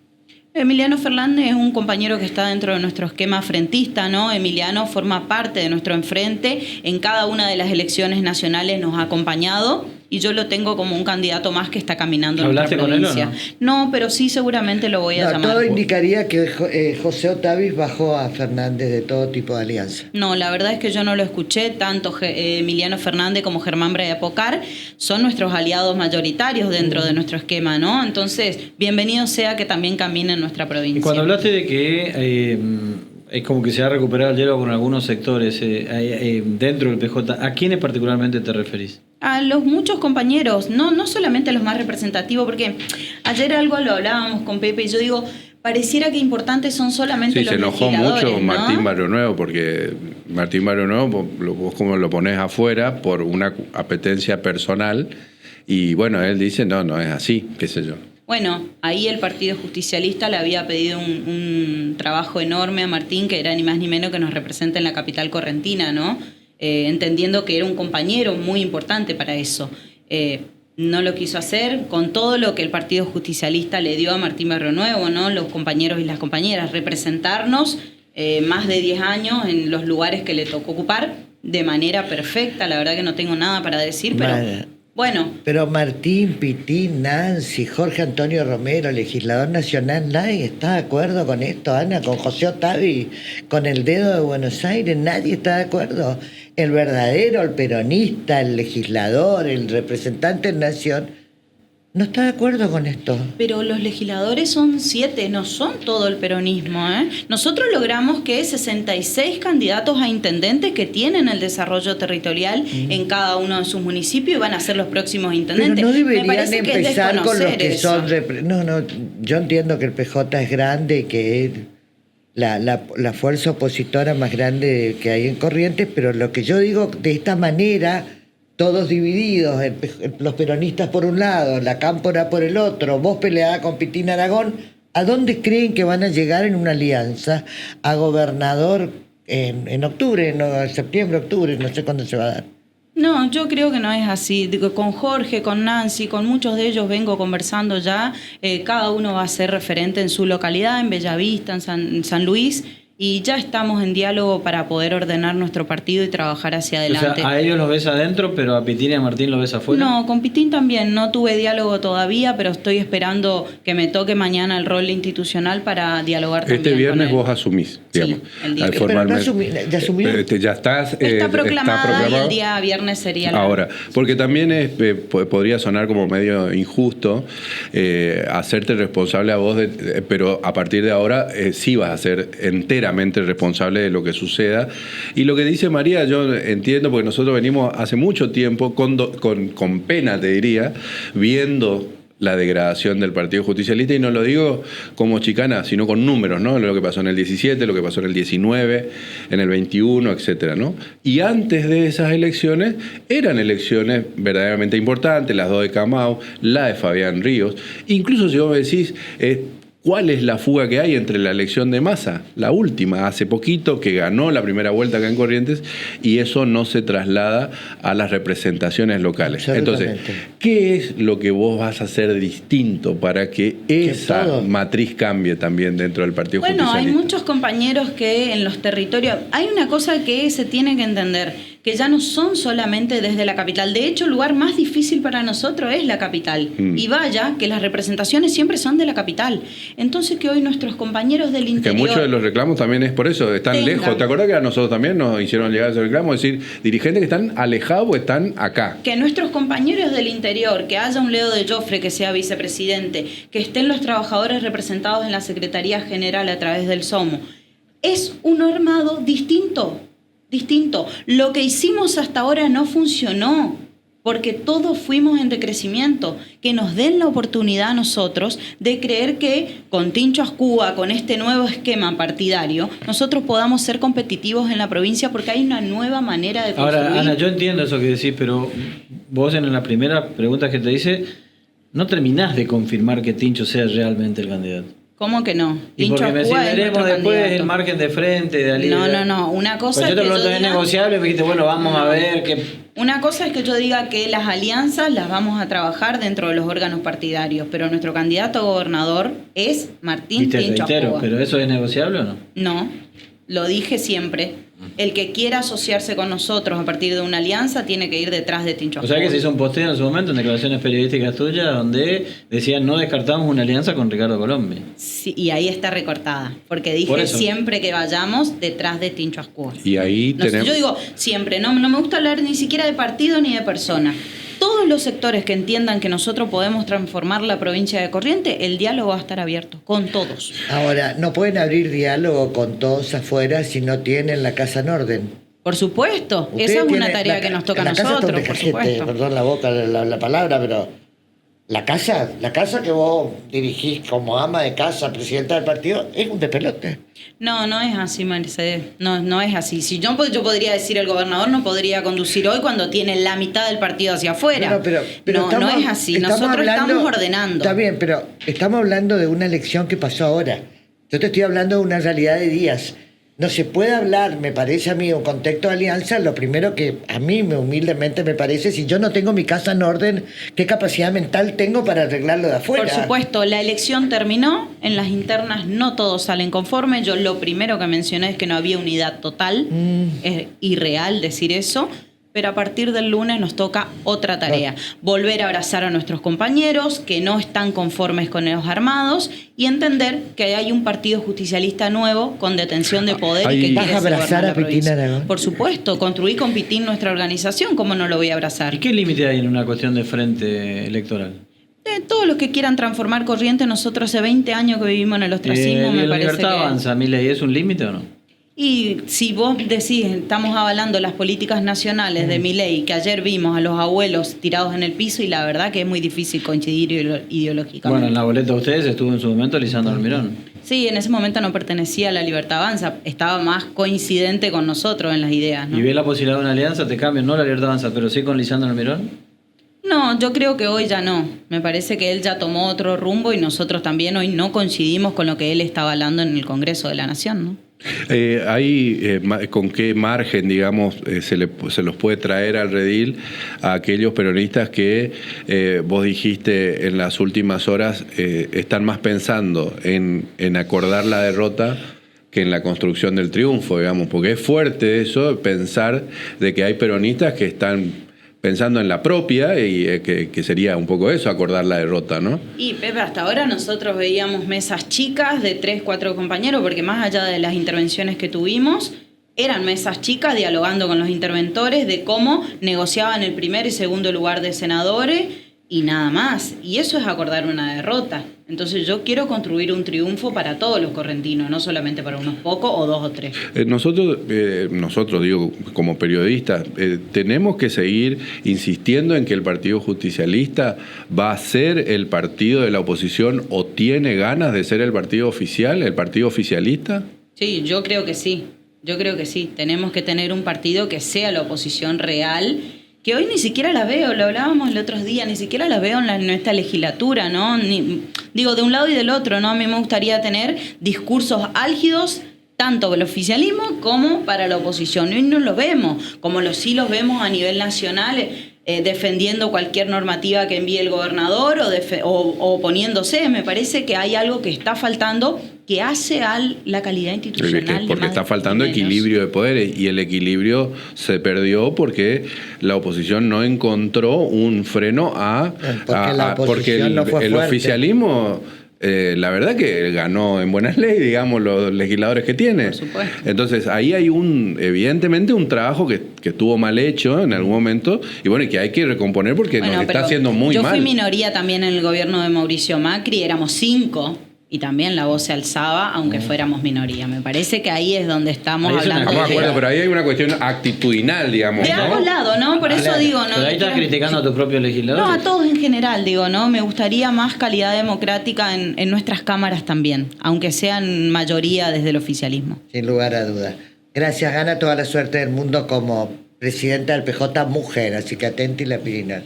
Emiliano Fernández es un compañero que está dentro de nuestro esquema frentista, ¿no? Emiliano forma parte de nuestro enfrente, en cada una de las elecciones nacionales nos ha acompañado y yo lo tengo como un candidato más que está caminando en nuestra provincia. ¿Hablaste con él o no? No, pero sí seguramente lo voy a llamar. Todo indicaría que José Otavis bajó a Fernández de todo tipo de alianza. No, la verdad es que yo no lo escuché. Tanto Emiliano Fernández como Germán Brea Pocar son nuestros aliados mayoritarios dentro de nuestro esquema, ¿no? Entonces, bienvenido sea que también camine en nuestra provincia. Y cuando hablaste de que es como que se ha recuperado el diálogo con algunos sectores dentro del PJ, ¿a quiénes particularmente te referís? A los muchos compañeros, no solamente a los más representativos, porque ayer algo lo hablábamos con Pepe y yo digo, pareciera que importantes son solamente los legisladores. Sí, se enojó mucho ¿no? Martín Barrio Nuevo, porque Martín Barrio Nuevo, vos como lo pones afuera por una apetencia personal, y bueno, él dice, no es así, qué sé yo. Bueno, ahí el Partido Justicialista le había pedido un trabajo enorme a Martín, que era ni más ni menos que nos representa en la capital correntina, ¿no? Entendiendo que era un compañero muy importante para eso. No lo quiso hacer con todo lo que el Partido Justicialista le dio a Martín Barrio Nuevo, ¿no? Los compañeros y las compañeras, representarnos más de 10 años en los lugares que le tocó ocupar de manera perfecta. La verdad que no tengo nada para decir, pero bueno. Pero Martín, Pitín, Nancy, Jorge Antonio Romero, legislador nacional, nadie está de acuerdo con esto, Ana, con José Otavi, con el dedo de Buenos Aires, nadie está de acuerdo. El verdadero, el peronista, el legislador, el representante en Nación, no está de acuerdo con esto. Pero los legisladores son 7, no son todo el peronismo, ¿eh? Nosotros logramos que 66 candidatos a intendentes que tienen el desarrollo territorial en cada uno de sus municipios y van a ser los próximos intendentes. Pero no deberían empezar con los que son... No, yo entiendo que el PJ es grande, que es la fuerza opositora más grande que hay en Corrientes, pero lo que yo digo de esta manera... Todos divididos, los peronistas por un lado, la cámpora por el otro, vos peleada con Pitín Aragón, ¿a dónde creen que van a llegar en una alianza a gobernador en octubre, septiembre, octubre, no sé cuándo se va a dar? No, yo creo que no es así. Digo, con Jorge, con Nancy, con muchos de ellos vengo conversando ya. Cada uno va a ser referente en su localidad, en Bellavista, en San Luis. Y ya estamos en diálogo para poder ordenar nuestro partido y trabajar hacia adelante. O sea, a ellos los ves adentro, pero a Pitín y a Martín los ves afuera. No, con Pitín también. No tuve diálogo todavía, pero estoy esperando que me toque mañana el rol institucional para dialogar también. Este viernes vos asumís, digamos. Sí, el día formalmente. ¿Ya asumió? Ya estás. Está proclamada y el día viernes sería la... Ahora, porque también podría sonar como medio injusto hacerte responsable a vos, pero a partir de ahora sí vas a ser enteramente responsable de lo que suceda. Y lo que dice María, yo entiendo, porque nosotros venimos hace mucho tiempo, con pena te diría, viendo la degradación del Partido Justicialista, y no lo digo como chicana, sino con números, ¿no? Lo que pasó en el 17, lo que pasó en el 19, en el 21, etcétera, ¿no? Y antes de esas elecciones, eran elecciones verdaderamente importantes, las dos de Camau, la de Fabián Ríos. Incluso si vos me decís... ¿Cuál es la fuga que hay entre la elección de Massa, la última, hace poquito, que ganó la primera vuelta acá en Corrientes, y eso no se traslada a las representaciones locales? Entonces, ¿qué es lo que vos vas a hacer distinto para que esa matriz cambie también dentro del Partido Justicialista? Bueno, hay muchos compañeros que en los territorios... Hay una cosa que se tiene que entender. que ya no son solamente desde la capital. De hecho, el lugar más difícil para nosotros es la capital. Y vaya que las representaciones siempre son de la capital. Entonces que hoy nuestros compañeros del interior... Que muchos de los reclamos también es por eso, están lejos. ¿Te acuerdas que a nosotros también nos hicieron llegar ese reclamo? Es decir, dirigentes que están alejados o están acá. Que nuestros compañeros del interior, que haya un Leo de Joffre que sea vicepresidente, que estén los trabajadores representados en la Secretaría General a través del SOMO, es un armado distinto. Lo que hicimos hasta ahora no funcionó, porque todos fuimos en decrecimiento. Que nos den la oportunidad a nosotros de creer que con Tincho Ascúa, con este nuevo esquema partidario, nosotros podamos ser competitivos en la provincia, porque hay una nueva manera de construir. Ahora, Ana, yo entiendo eso que decís, pero vos en la primera pregunta que te hice, no terminás de confirmar que Tincho sea realmente el candidato. ¿Cómo que no? Y porque me veremos después el margen de frente de la No. Una cosa pues es yo te que pregunto, ¿es negociable? Me dijiste, bueno, vamos a ver qué... Una cosa es que yo diga que las alianzas las vamos a trabajar dentro de los órganos partidarios, pero nuestro candidato a gobernador es Martín Tincho Ascúa. ¿Pero eso es negociable o no? No, lo dije siempre. El que quiera asociarse con nosotros a partir de una alianza tiene que ir detrás de Tincho Ascúa. O sea que se hizo un posteo en su momento en declaraciones periodísticas tuyas donde decían no descartamos una alianza con Ricardo Colombia. Sí, y ahí está recortada, porque dije siempre que vayamos detrás de Tincho Ascúa. Y ahí tenemos... Yo digo siempre, no me gusta hablar ni siquiera de partido ni de persona. Todos los sectores que entiendan que nosotros podemos transformar la provincia de Corrientes, el diálogo va a estar abierto, con todos. Ahora, no pueden abrir diálogo con todos afuera si no tienen la casa en orden. Por supuesto, esa es una tarea que nos toca a nosotros, por supuesto. Perdón la palabra, pero la casa que vos dirigís como ama de casa, presidenta del partido, es un despelote. No es así, Mercedes. No es así. Si yo podría decir, el gobernador no podría conducir hoy cuando tiene la mitad del partido hacia afuera. Pero no es así. Nosotros estamos ordenando. Está bien, pero estamos hablando de una elección que pasó ahora. Yo te estoy hablando de una realidad de días. No se puede hablar, me parece a mí, un contexto de alianza. Lo primero que a mí humildemente me parece, si yo no tengo mi casa en orden, ¿qué capacidad mental tengo para arreglarlo de afuera? Por supuesto, la elección terminó, en las internas no todos salen conformes. Yo lo primero que mencioné es que no había unidad total, es irreal decir eso. Pero a partir del lunes nos toca otra tarea, volver a abrazar a nuestros compañeros que no están conformes con los armados y entender que hay un partido justicialista nuevo con detención de poder y que ¿Vas a abrazar a Pitín Aragón? Por supuesto, construí con Pitín nuestra organización, ¿cómo no lo voy a abrazar? ¿Y qué límite hay en una cuestión de frente electoral? Todos los que quieran transformar Corrientes, nosotros hace 20 años que vivimos en el ostracismo, me ¿La parece libertad que... avanza, Milei, es un límite o no? Y si vos decís, estamos avalando las políticas nacionales de Milei, que ayer vimos a los abuelos tirados en el piso, y la verdad que es muy difícil coincidir ideológicamente. Bueno, en la boleta de ustedes estuvo en su momento Lisandro Almirón. Sí, en ese momento no pertenecía a la Libertad Avanza, estaba más coincidente con nosotros en las ideas, ¿no? ¿Y ves la posibilidad de una alianza? ¿Te cambian? No la Libertad Avanza, pero sí con Lisandro Almirón. No, yo creo que hoy ya no. Me parece que él ya tomó otro rumbo y nosotros también hoy no coincidimos con lo que él está avalando en el Congreso de la Nación, ¿no? ¿Con qué margen, digamos, se los puede traer al redil a aquellos peronistas que vos dijiste en las últimas horas están más pensando en acordar la derrota que en la construcción del triunfo, digamos? Porque es fuerte eso, pensar de que hay peronistas que están pensando en la propia y que sería un poco eso, acordar la derrota, ¿no? Y Pepe, hasta ahora nosotros veíamos mesas chicas de 3, 4 compañeros, porque más allá de las intervenciones que tuvimos, eran mesas chicas dialogando con los interventores de cómo negociaban el primer y segundo lugar de senadores y nada más. Y eso es acordar una derrota. Entonces yo quiero construir un triunfo para todos los correntinos, no solamente para unos pocos o 2 o 3. Nosotros digo, como periodistas, tenemos que seguir insistiendo en que el Partido Justicialista va a ser el partido de la oposición o tiene ganas de ser el partido oficial, el partido oficialista. Sí, yo creo que sí. Tenemos que tener un partido que sea la oposición real, que hoy ni siquiera la veo, lo hablábamos el otro día, ni siquiera la veo en esta legislatura, ¿no? Digo, de un lado y del otro, ¿no? A mí me gustaría tener discursos álgidos, tanto para el oficialismo como para la oposición. Hoy no los vemos, como sí los vemos a nivel nacional. defendiendo cualquier normativa que envíe el gobernador o oponiéndose. Me parece que hay algo que está faltando que hace a la calidad institucional. Porque está faltando equilibrio de poderes, y el equilibrio se perdió porque la oposición no encontró un freno porque el oficialismo... la verdad que ganó en buenas leyes, digamos, los legisladores que tiene. Por supuesto. Entonces, ahí hay evidentemente un trabajo que estuvo mal hecho en algún momento, y bueno, que hay que recomponer porque nos está haciendo muy mal. Yo fui minoría también en el gobierno de Mauricio Macri, éramos 5, y también la voz se alzaba, aunque fuéramos minoría. Me parece que ahí es donde estamos hablando. Estamos de acuerdo, pero ahí hay una cuestión actitudinal, digamos. De ambos lados, ¿no? Por eso digo, ¿no? Pero ahí estás criticando a tus propios legisladores. No, a todos en general, digo, ¿no? Me gustaría más calidad democrática en nuestras cámaras también, aunque sean mayoría desde el oficialismo. Sin lugar a dudas. Gracias, Gana, toda la suerte del mundo como presidenta del PJ mujer, así que atenti la Pirina.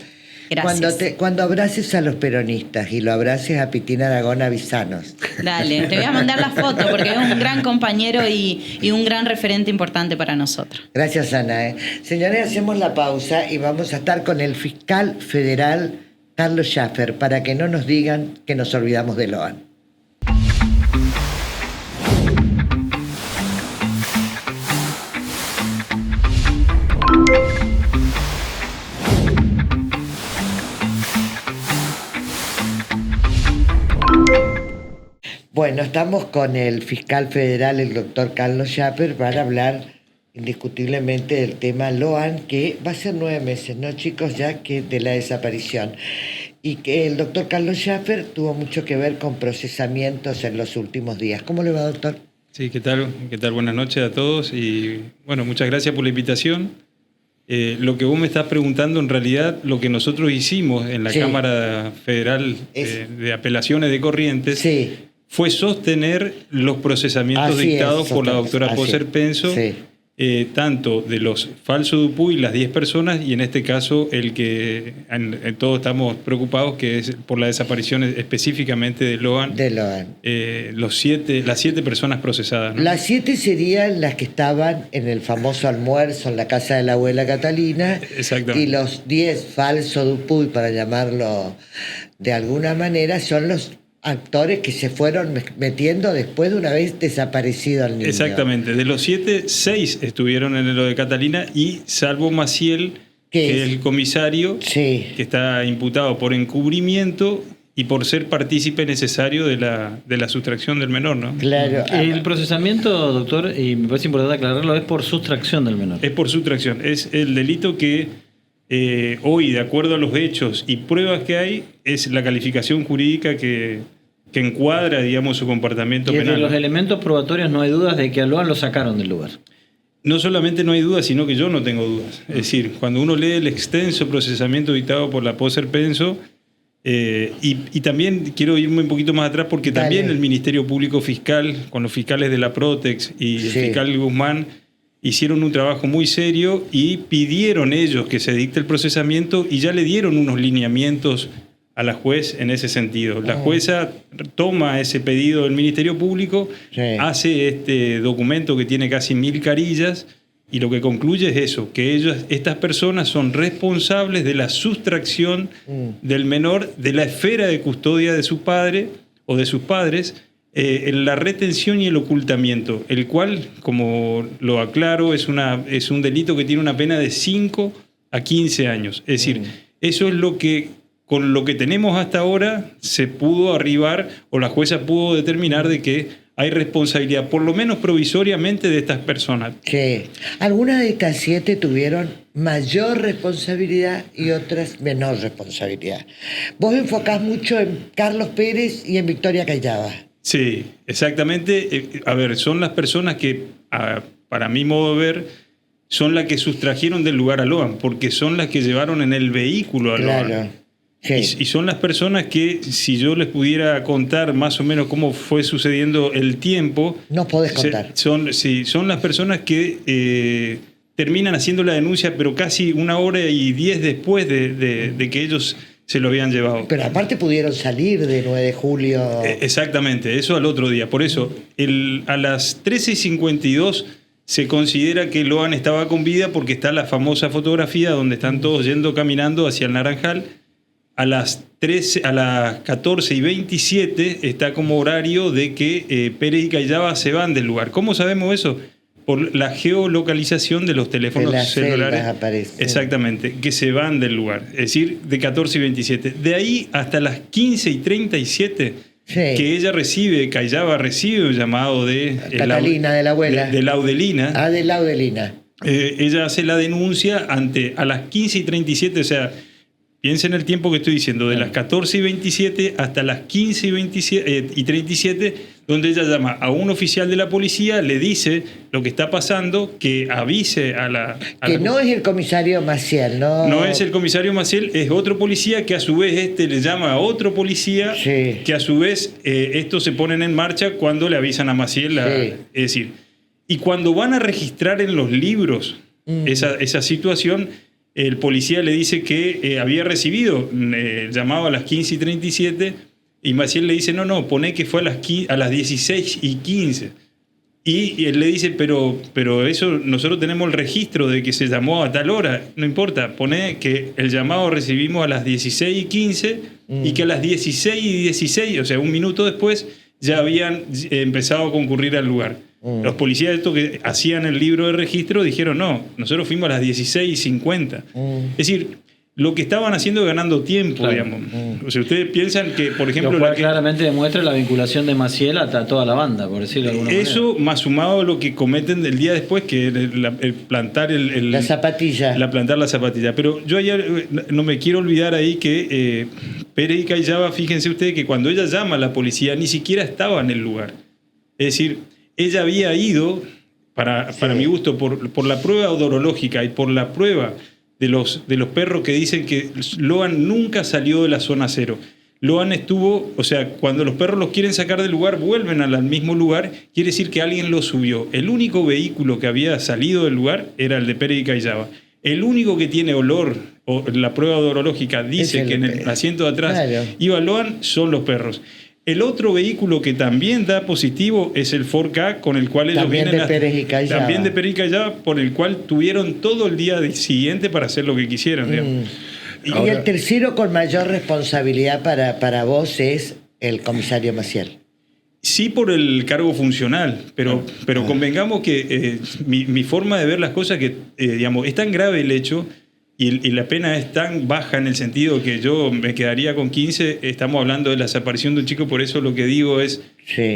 Gracias. Cuando abraces a los peronistas y lo abraces a Pitín Aragón, avisanos. Dale, te voy a mandar la foto porque es un gran compañero y un gran referente importante para nosotros. Gracias, Ana. Señores, hacemos la pausa y vamos a estar con el fiscal federal Carlos Schaffer para que no nos digan que nos olvidamos de Loan. Bueno, estamos con el fiscal federal, el doctor Carlos Schaffer, para hablar indiscutiblemente del tema Loan, que va a ser 9 meses, ¿no, chicos? Ya que de la desaparición. Y que el doctor Carlos Schaffer tuvo mucho que ver con procesamientos en los últimos días. ¿Cómo le va, doctor? Sí, ¿qué tal? ¿Qué tal? Buenas noches a todos y bueno, muchas gracias por la invitación. Lo que vos me estás preguntando, en realidad, lo que nosotros hicimos en la Cámara Federal de Apelaciones de Corrientes fue sostener los procesamientos dictados por la doctora Poser Penso, tanto de los falsos Dupuy, las 10 personas, y en este caso el que en todos estamos preocupados, que es por la desaparición específicamente de Loan. Las 7 personas procesadas, ¿no? Las 7 serían las que estaban en el famoso almuerzo en la casa de la abuela Catalina. Exactamente. Y los 10 falsos Dupuy, para llamarlo de alguna manera, son los actores que se fueron metiendo después de una vez desaparecido al niño. Exactamente. De los 7, 6 estuvieron en lo de Catalina, y salvo Maciel, que es el comisario, que está imputado por encubrimiento y por ser partícipe necesario de la sustracción del menor, ¿no? Claro. El procesamiento, doctor, y me parece importante aclararlo, es por sustracción del menor. Es por sustracción. Es el delito que hoy, de acuerdo a los hechos y pruebas que hay, es la calificación jurídica que encuadra, digamos, su comportamiento penal. Y de los elementos probatorios no hay dudas de que a Loan lo sacaron del lugar. No solamente no hay dudas, sino que yo no tengo dudas. Es decir, cuando uno lee el extenso procesamiento dictado por la Poser Penso, y también quiero irme un poquito más atrás, porque también el Ministerio Público Fiscal, con los fiscales de la Protex y el fiscal Guzmán, hicieron un trabajo muy serio y pidieron ellos que se dicte el procesamiento, y ya le dieron unos lineamientos a la juez en ese sentido. La jueza toma ese pedido del Ministerio Público, hace este documento que tiene casi 1000 carillas, y lo que concluye es eso, que estas personas son responsables de la sustracción del menor de la esfera de custodia de su padre o de sus padres, en la retención y el ocultamiento, el cual, como lo aclaro, es un delito que tiene una pena de 5 a 15 años. Es decir, eso es lo que, con lo que tenemos hasta ahora, se pudo arribar, o la jueza pudo determinar de que hay responsabilidad, por lo menos provisoriamente, de estas personas. Algunas de estas 7 tuvieron mayor responsabilidad y otras menor responsabilidad. Vos enfocás mucho en Carlos Pérez y en Victoria Callaba. Sí, exactamente. A ver, son las personas que, para mi modo de ver, son las que sustrajeron del lugar a Loan, porque son las que llevaron en el vehículo a Loan. Y son las personas que, si yo les pudiera contar más o menos cómo fue sucediendo el tiempo... No podés contar. Son las personas que terminan haciendo la denuncia, pero casi 1 hora y 10 después de que ellos se lo habían llevado. Pero aparte pudieron salir de 9 de julio. Exactamente, eso al otro día. Por eso, a las 13:52 se considera que Loan estaba con vida porque está la famosa fotografía donde están todos yendo caminando hacia el Naranjal. A las 14:27 está como horario de que Pérez y Callava se van del lugar. ¿Cómo sabemos eso? Por la geolocalización de los teléfonos de las celulares. celdas aparece. Exactamente, que se van del lugar. Es decir, de 14:27. De ahí hasta las 15:37, Sí. que ella recibe, Callava recibe un llamado de Catalina, de la abuela. de Laudelina. Ah, de Laudelina. Ella hace la denuncia a las 15:37, o sea, piensen el tiempo que estoy diciendo, de las 14:27 hasta las 15:37, donde ella llama a un oficial de la policía, le dice lo que está pasando, que avise a la... Que no es el comisario Maciel, ¿no? No es el comisario Maciel, es otro policía que a su vez le llama a otro policía, Sí. que a su vez estos se ponen en marcha cuando le avisan a Maciel. Sí. Es decir, y cuando van a registrar en los libros esa situación, el policía le dice que había recibido el llamado a las 15:37 y Maciel le dice, no, pone que fue a las 16:15. Y él le dice, pero eso, nosotros tenemos el registro de que se llamó a tal hora. No importa, pone que el llamado recibimos a las 16:15 y que a las 16:16, o sea, un minuto después, ya habían empezado a concurrir al lugar. Los policías estos que hacían el libro de registro dijeron, no, nosotros fuimos a las 16:50. Es decir, lo que estaban haciendo es ganando tiempo, Claro. digamos. O sea, ustedes piensan que, por ejemplo... Lo cual la que- claramente demuestra la vinculación de Maciel a toda la banda, por decirlo de alguna Eso, más sumado a lo que cometen el día después, que el plantar La zapatilla. plantar la zapatilla. Pero yo ayer no me quiero olvidar ahí que Pérez y Callava, fíjense ustedes que cuando ella llama a la policía ni siquiera estaba en el lugar. Es decir, ella había ido, para mi gusto, por la prueba odorológica y por la prueba de los perros que dicen que Loan nunca salió de la zona cero. Loan estuvo, o sea, cuando los perros los quieren sacar del lugar, vuelven al mismo lugar, quiere decir que alguien lo subió. El único vehículo que había salido del lugar era el de Pérez y Callava. El único que tiene olor, o la prueba odorológica dice que en el asiento de atrás iba Loan, son los perros. El otro vehículo que también da positivo es el Ford Ka, con el cual ellos También vienen... de Pérez y Callava. También de Pérez y Callava, por el cual tuvieron todo el día siguiente para hacer lo que quisieran. Digamos. Y el tercero con mayor responsabilidad para vos es el comisario Maciel. Sí, por el cargo funcional, pero convengamos que mi forma de ver las cosas que, digamos, es tan grave el hecho y la pena es tan baja en el sentido que yo me quedaría con 15, estamos hablando de la desaparición de un chico, por eso lo que digo es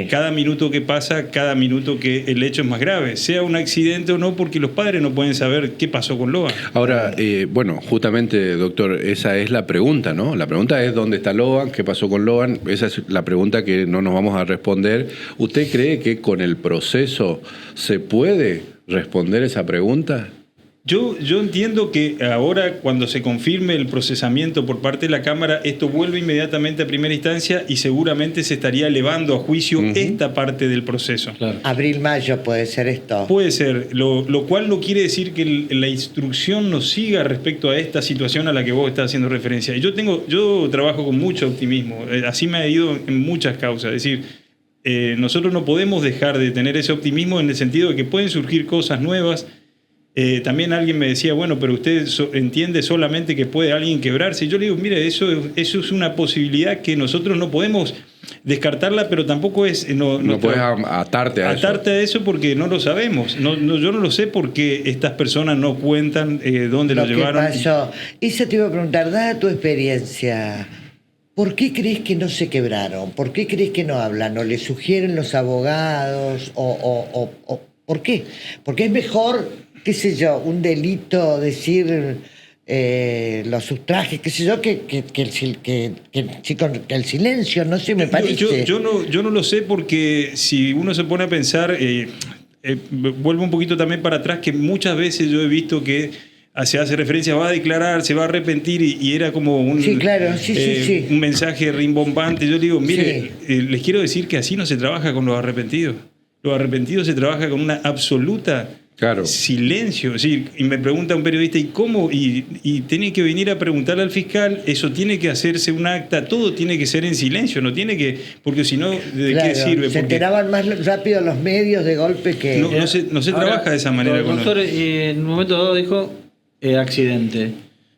cada minuto que pasa, cada minuto que el hecho es más grave, sea un accidente o no, porque los padres no pueden saber qué pasó con Loan. Ahora, bueno, justamente, doctor, esa es la pregunta, ¿no? La pregunta es ¿dónde está Loan? ¿Qué pasó con Loan? Esa es la pregunta que no nos vamos a responder. ¿Usted cree que con el proceso se puede responder esa pregunta? Yo entiendo que ahora, cuando se confirme el procesamiento por parte de la Cámara, esto vuelve inmediatamente a primera instancia y seguramente se estaría elevando a juicio esta parte del proceso. Claro. Abril-mayo puede ser esto. Puede ser, lo cual no quiere decir que la instrucción no siga respecto a esta situación a la que vos estás haciendo referencia. Y yo trabajo con mucho optimismo, así me ha ido en muchas causas. Es decir, nosotros no podemos dejar de tener ese optimismo en el sentido de que pueden surgir cosas nuevas. También alguien me decía, bueno, pero usted entiende solamente que puede alguien quebrarse. Y yo le digo, mire, eso es una posibilidad que nosotros no podemos descartarla, pero tampoco es... No puedes atarte a eso. Atarte a eso porque no lo sabemos. Yo no lo sé porque estas personas no cuentan dónde lo llevaron. ¿Qué pasó? Eso te iba a preguntar, dada tu experiencia, ¿por qué crees que no se quebraron? ¿Por qué crees que no hablan? ¿O le sugieren los abogados? ¿O por qué? Porque es mejor, qué sé yo, un delito, decir los sustrajes, qué sé yo, que el silencio, no sé, me parece. Yo no lo sé porque si uno se pone a pensar, vuelvo un poquito también para atrás, que muchas veces yo he visto que se hace referencia, va a declarar, se va a arrepentir y era como un, un mensaje rimbombante. Yo digo, mire, les quiero decir que así no se trabaja con los arrepentidos. Los arrepentidos se trabaja con una absoluta Claro. Silencio. Es decir, y me pregunta un periodista, ¿y cómo? Y tiene que venir a preguntarle al fiscal, eso tiene que hacerse un acta, todo tiene que ser en silencio, no tiene que, porque si no, ¿de qué sirve? Se enteraban más rápido los medios de golpe que... No se Ahora, trabaja de esa manera. Doctor, en un momento dado dijo accidente.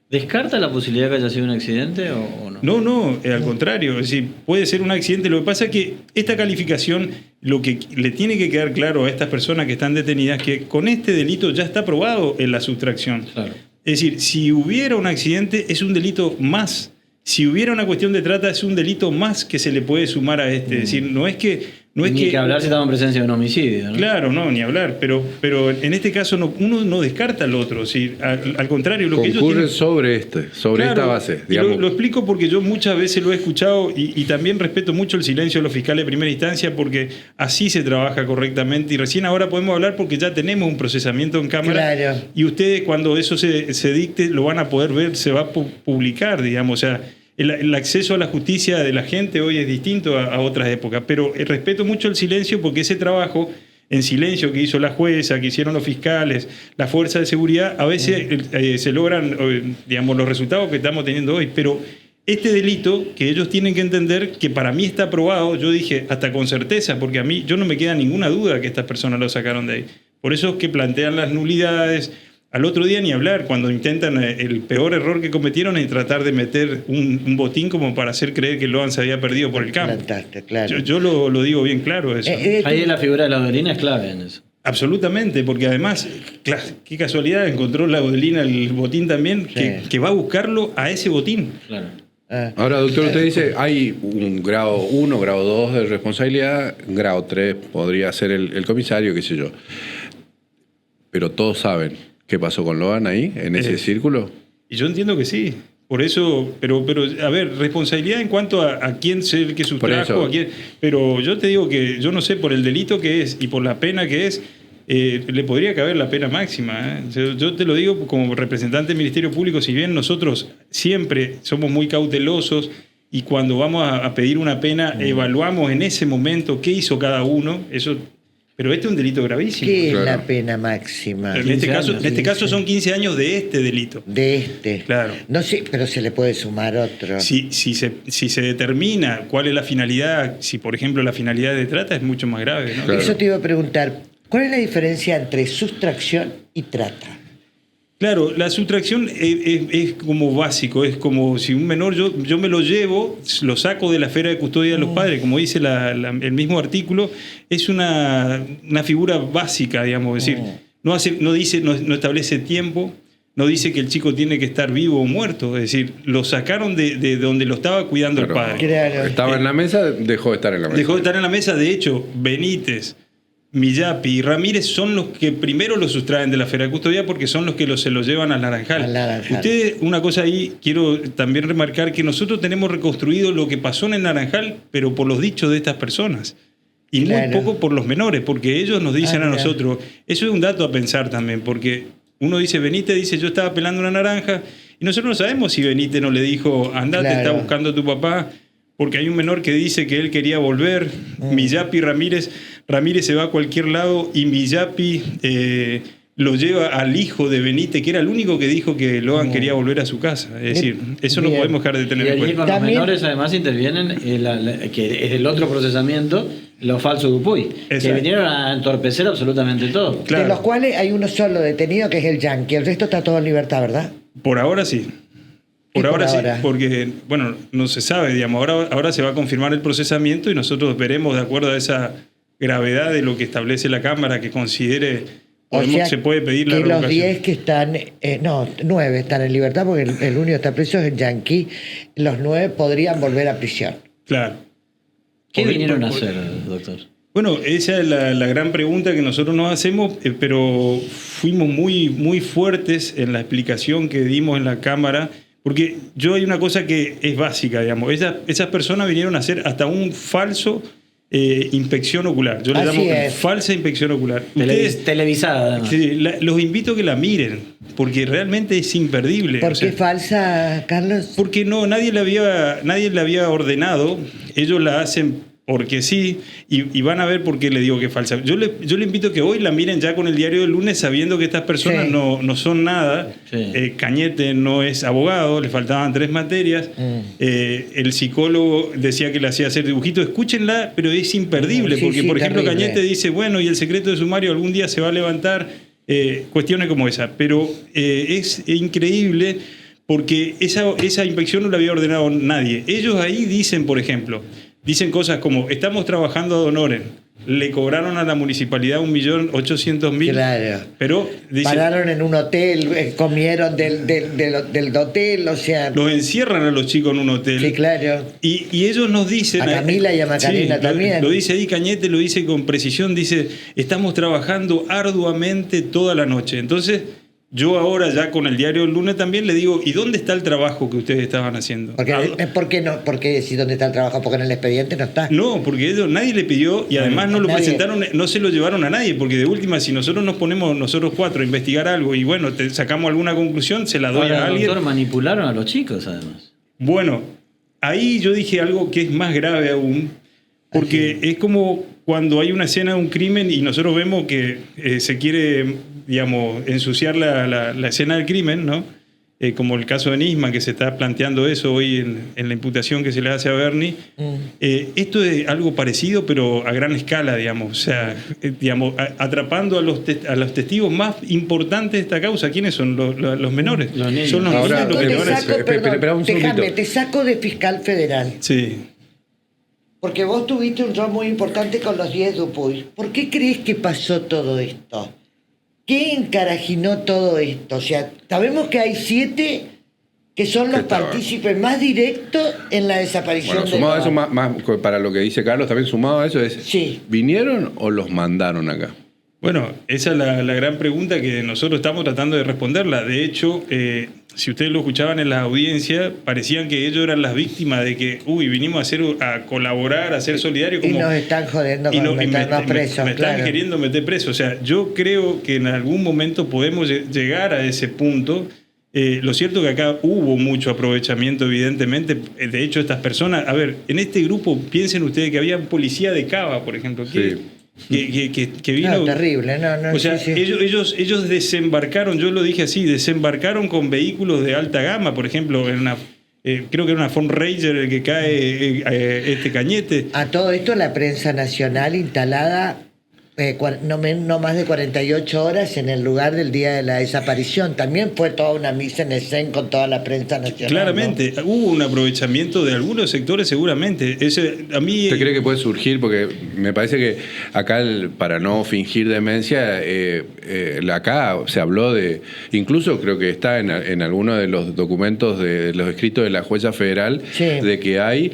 ¿Descarta la posibilidad de que haya sido un accidente o no? No, al contrario. Es decir, puede ser un accidente. Lo que pasa es que esta calificación, lo que le tiene que quedar claro a estas personas que están detenidas, que con este delito ya está probado en la sustracción. Claro. Es decir, si hubiera un accidente, es un delito más. Si hubiera una cuestión de trata, es un delito más que se le puede sumar a este. Es decir, no es que... Ni que hablar si estamos en presencia de un homicidio, ¿no? Claro, no, ni hablar. Pero en este caso uno no descarta al otro. ¿Sí? Al contrario, lo que ellos tienen... sobre esta base. Lo explico porque yo muchas veces lo he escuchado y también respeto mucho el silencio de los fiscales de primera instancia porque así se trabaja correctamente. Y recién ahora podemos hablar porque ya tenemos un procesamiento en cámara. Claro. Y ustedes cuando eso se dicte lo van a poder ver, se va a publicar, digamos. O sea, el acceso a la justicia de la gente hoy es distinto a otras épocas, pero respeto mucho el silencio porque ese trabajo en silencio que hizo la jueza, que hicieron los fiscales, la fuerza de seguridad, a veces se logran, digamos, los resultados que estamos teniendo hoy. Pero este delito que ellos tienen que entender que para mí está aprobado, yo dije hasta con certeza, porque a mí no me queda ninguna duda que estas personas lo sacaron de ahí. Por eso es que plantean las nulidades. Al otro día ni hablar, cuando intentan el peor error que cometieron es tratar de meter un botín como para hacer creer que Loan se había perdido por el campo. Claro. Yo lo digo bien claro eso. Ahí la figura de la Odelina es clave en eso. Absolutamente, porque además, qué casualidad, encontró la Odelina el botín también, que va a buscarlo a ese botín. Claro. Ahora, doctor, usted dice, hay un grado 1, grado 2 de responsabilidad, grado 3 podría ser el comisario, qué sé yo. Pero todos saben qué pasó con Loan ahí, en ese círculo. Y yo entiendo que sí. Por eso, pero a ver, responsabilidad en cuanto a quién es el que sustrajo, a quién. Pero yo te digo que yo no sé, por el delito que es y por la pena que es, le podría caber la pena máxima. Yo te lo digo como representante del Ministerio Público, si bien nosotros siempre somos muy cautelosos y cuando vamos a pedir una pena, evaluamos en ese momento qué hizo cada uno, eso. Pero este es un delito gravísimo. ¿Qué es la pena máxima? En este caso son 15 años de este delito. De este. Claro. No sé, pero se le puede sumar otro. Si se determina cuál es la finalidad, si por ejemplo la finalidad de trata es mucho más grave, ¿no? Claro. Eso te iba a preguntar, ¿cuál es la diferencia entre sustracción y trata? Claro, la sustracción es como básico, es como si un menor yo me lo llevo, lo saco de la esfera de custodia de los padres, como dice el mismo artículo, es una figura básica, digamos, es decir, no establece tiempo, no dice que el chico tiene que estar vivo o muerto, es decir, lo sacaron de donde lo estaba cuidando el padre. Claro. Estaba en la mesa, dejó de estar en la mesa. Dejó de estar en la mesa, de hecho, Benítez, Millapi y Ramírez son los que primero lo sustraen de la esfera de custodia porque son los que se lo llevan al Naranjal. Ustedes, una cosa ahí, quiero también remarcar que nosotros tenemos reconstruido lo que pasó en el Naranjal, pero por los dichos de estas personas. Y muy poco por los menores, porque ellos nos dicen a nosotros. Eso es un dato a pensar también, porque uno dice, Benítez dice, yo estaba pelando una naranja, y nosotros no sabemos si Benítez no le dijo, andate, está buscando a tu papá, porque hay un menor que dice que él quería volver. Millapi, Ramírez se va a cualquier lado y Millapi lo lleva al hijo de Benítez, que era el único que dijo que Loan quería volver a su casa. Es decir, eso no podemos dejar de tener en cuenta. Y allí con los menores además intervienen, que es el otro procesamiento, los falsos Dupuy, que vinieron a entorpecer absolutamente todo. Claro. De los cuales hay uno solo detenido, que es el Yankee. El resto está todo en libertad, ¿verdad? Por ahora sí. Por ahora sí, porque, bueno, no se sabe, digamos, ahora se va a confirmar el procesamiento y nosotros veremos, de acuerdo a esa gravedad de lo que establece la Cámara, que considere, se puede pedir la revocación. Los 10 que están, 9 están en libertad, porque el único que está preso es el Yankee, los 9 podrían volver a prisión. Claro. ¿Qué vinieron a hacer, doctor? Bueno, esa es la gran pregunta que nosotros nos hacemos, pero fuimos muy, muy fuertes en la explicación que dimos en la Cámara. Porque hay una cosa que es básica, digamos. Esas personas vinieron a hacer hasta un falso inspección ocular. Yo le llamo falsa inspección ocular. Televisada, además. Los invito a que la miren, porque realmente es imperdible. ¿Por qué falsa, Carlos? Porque nadie le había ordenado. Ellos la hacen porque sí, y van a ver por qué le digo que es falsa. Yo le invito a que hoy la miren ya con el diario del lunes, sabiendo que estas personas Sí. no son nada. Sí. Cañete no es abogado, le faltaban 3 materias. El psicólogo decía que le hacía hacer dibujitos. Escúchenla, pero es imperdible, Sí, porque sí, por ejemplo terrible. Cañete dice, bueno, y el secreto de sumario algún día se va a levantar, cuestiones como esa. Pero es increíble porque esa inspección no la había ordenado nadie. Ellos ahí dicen, por ejemplo, dicen cosas como, estamos trabajando ad honorem, le cobraron a la municipalidad 1.800.000, Claro. pero dice, Pararon en un hotel, comieron del hotel, o sea... los encierran a los chicos en un hotel. Sí, claro. Y ellos nos dicen... A Camila y a Macarena Sí, también. Lo dice ahí Cañete, lo dice con precisión, dice, estamos trabajando arduamente toda la noche. Entonces, yo ahora ya con el diario del lunes también le digo, ¿y dónde está el trabajo que ustedes estaban haciendo? ¿Por qué no? ¿Por qué decir dónde está el trabajo? Porque en el expediente no está. No, porque ellos nadie le pidió y además no lo Nadie. presentaron, no se lo llevaron a nadie, porque de última, si nosotros nos ponemos nosotros 4 a investigar algo y bueno, sacamos alguna conclusión, se la doy Ahora, a alguien. doctor, manipularon a los chicos, además. Bueno, ahí yo dije algo que es más grave aún, porque es como cuando hay una escena de un crimen y nosotros vemos que se quiere, digamos, ensuciar la escena del crimen, ¿no? Como el caso de Nisman, que se está planteando eso hoy en la imputación que se le hace a Bernie. Esto es algo parecido, pero a gran escala, digamos. O sea, digamos, atrapando a los testigos más importantes de esta causa. ¿Quiénes son? Los menores. Los niños. Son los Ahora, niños los Te que van a- saco, perdón, espera un segundito. déjame, te saco de fiscal federal. Sí. Porque vos tuviste un rol muy importante con los 10 Dupuy. ¿Por qué crees que pasó todo esto? ¿Qué encarajinó todo esto? O sea, sabemos que hay 7 que son los Que estaban. partícipes más directos en la desaparición Bueno, de sumado a eso, Loan. más para lo que dice Carlos, también sumado a eso es, Sí. ¿vinieron o los mandaron acá? Bueno, esa es la gran pregunta que nosotros estamos tratando de responderla. De hecho, si ustedes lo escuchaban en la audiencia, parecían que ellos eran las víctimas de que, vinimos a colaborar, a ser solidarios. Y Como, nos están jodiendo con meternos presos, me están claro. queriendo meter preso. O sea, yo creo que en algún momento podemos llegar a ese punto. Lo cierto es que acá hubo mucho aprovechamiento, evidentemente. De hecho, estas personas, a ver, en este grupo, piensen ustedes que había un policía de Cava, por ejemplo, que vino... No, terrible, no, O sea, sí. ellos desembarcaron, yo lo dije así, desembarcaron con vehículos de alta gama, por ejemplo, en una, creo que era una Ford Ranger el que cae este Cañete. A todo esto la prensa nacional instalada no más de 48 horas en el lugar del día de la desaparición. También fue toda una mise en escena con toda la prensa nacional. Claramente, ¿no? hubo un aprovechamiento de algunos sectores seguramente. A mí, ¿Usted cree que puede surgir? Porque me parece que acá, para no fingir demencia, acá se habló de, incluso creo que está en alguno de los documentos de los escritos de la jueza federal, Sí. de que hay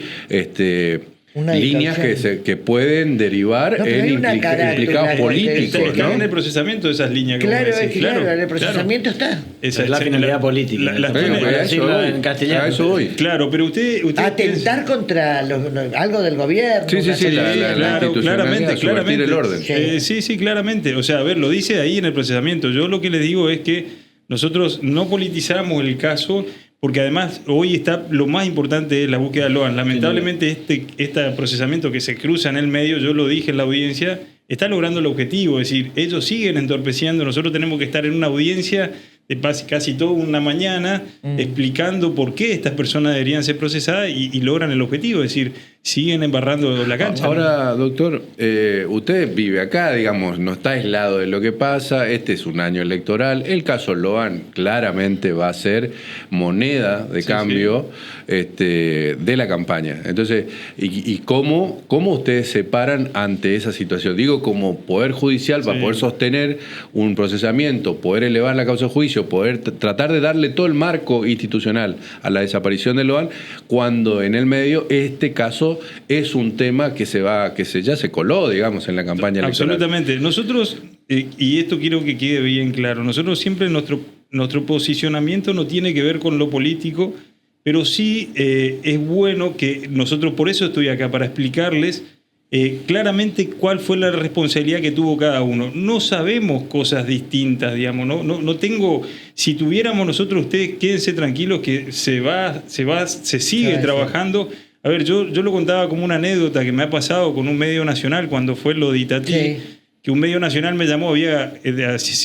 Una líneas distorsión. que pueden derivar No, pero hay en una carátula implicados que políticos, están en el ¿no? procesamiento de esas líneas. que Claro, vos decís. claro, en el procesamiento está. Esa Es la finalidad política. la Bueno, tiene- pero a eso decirlo voy. en castellano. A eso voy. Claro, pero usted Atentar contra algo del gobierno. Sí, sí, una sí, serie la de- Claro, institucionalidad, subvertir el orden. Sí, claramente. O sea, a ver, lo dice ahí en el procesamiento. Yo lo que les digo es que nosotros no politizamos el caso, porque además hoy lo más importante es la búsqueda de Loan. Lamentablemente este procesamiento que se cruza en el medio, yo lo dije en la audiencia, está logrando el objetivo. Es decir, ellos siguen entorpeciendo. Nosotros tenemos que estar en una audiencia de casi toda una mañana explicando por qué estas personas deberían ser procesadas y logran el objetivo. Es decir, siguen embarrando la cancha. Ahora, doctor, usted vive acá, digamos, no está aislado de lo que pasa. Este es un año electoral. El caso Loan claramente va a ser moneda de cambio de la campaña. Entonces, ¿y cómo ustedes se paran ante esa situación? Digo, como Poder Judicial, para poder sostener un procesamiento, poder elevar la causa a juicio, poder tratar de darle todo el marco institucional a la desaparición de Loan, cuando en el medio este caso es un tema que ya se coló, digamos, en la campaña electoral. Absolutamente. Nosotros, y esto quiero que quede bien claro, nosotros siempre nuestro posicionamiento no tiene que ver con lo político, pero sí es bueno que nosotros, por eso estoy acá, para explicarles claramente cuál fue la responsabilidad que tuvo cada uno. No sabemos cosas distintas, digamos, no tengo, si tuviéramos nosotros, ustedes quédense tranquilos que se sigue trabajando. A ver, yo lo contaba como una anécdota que me ha pasado con un medio nacional cuando fue lo de Itatí, que un medio nacional me llamó,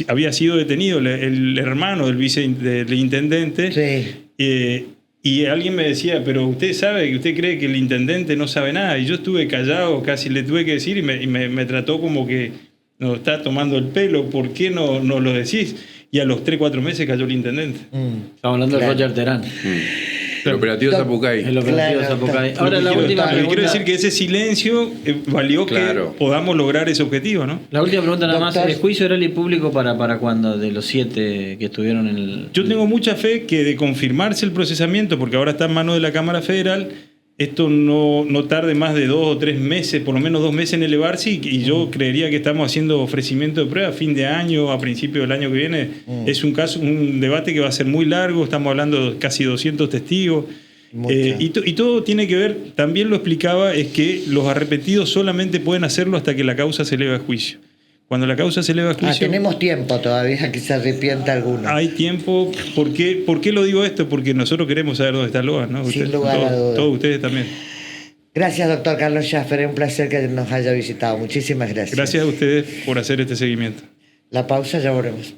había sido detenido el hermano del intendente, y alguien me decía, pero usted sabe que usted cree que el intendente no sabe nada, y yo estuve callado, casi le tuve que decir, y me trató como que nos está tomando el pelo, ¿por qué no lo decís? Y a los 3-4 meses cayó el intendente. Estamos hablando de Roger Terán. El operativo Zapucay. El operativo Zapucay. Ahora la última pregunta. Quiero decir que ese silencio valió que podamos lograr ese objetivo, ¿no? La última pregunta nada más. ¿El juicio oral y público para cuándo? De los 7 que estuvieron en el... Yo tengo mucha fe que de confirmarse el procesamiento, porque ahora está en manos de la Cámara Federal, esto no tarde más de 2 o 3 meses, por lo menos 2 meses en elevarse, y yo creería que estamos haciendo ofrecimiento de prueba a fin de año, a principio del año que viene. Es un debate que va a ser muy largo, estamos hablando de casi 200 testigos. Y todo tiene que ver, también lo explicaba, es que los arrepentidos solamente pueden hacerlo hasta que la causa se eleve a juicio. Cuando la causa se eleva a juicio... tenemos tiempo todavía que se arrepienta alguno. Hay tiempo. ¿Por qué lo digo esto? Porque nosotros queremos saber dónde está Loan, ¿no? Sin lugar a dudas. Todos ustedes también. Gracias, doctor Carlos Schaffer. Es un placer que nos haya visitado. Muchísimas gracias. Gracias a ustedes por hacer este seguimiento. La pausa, ya volvemos.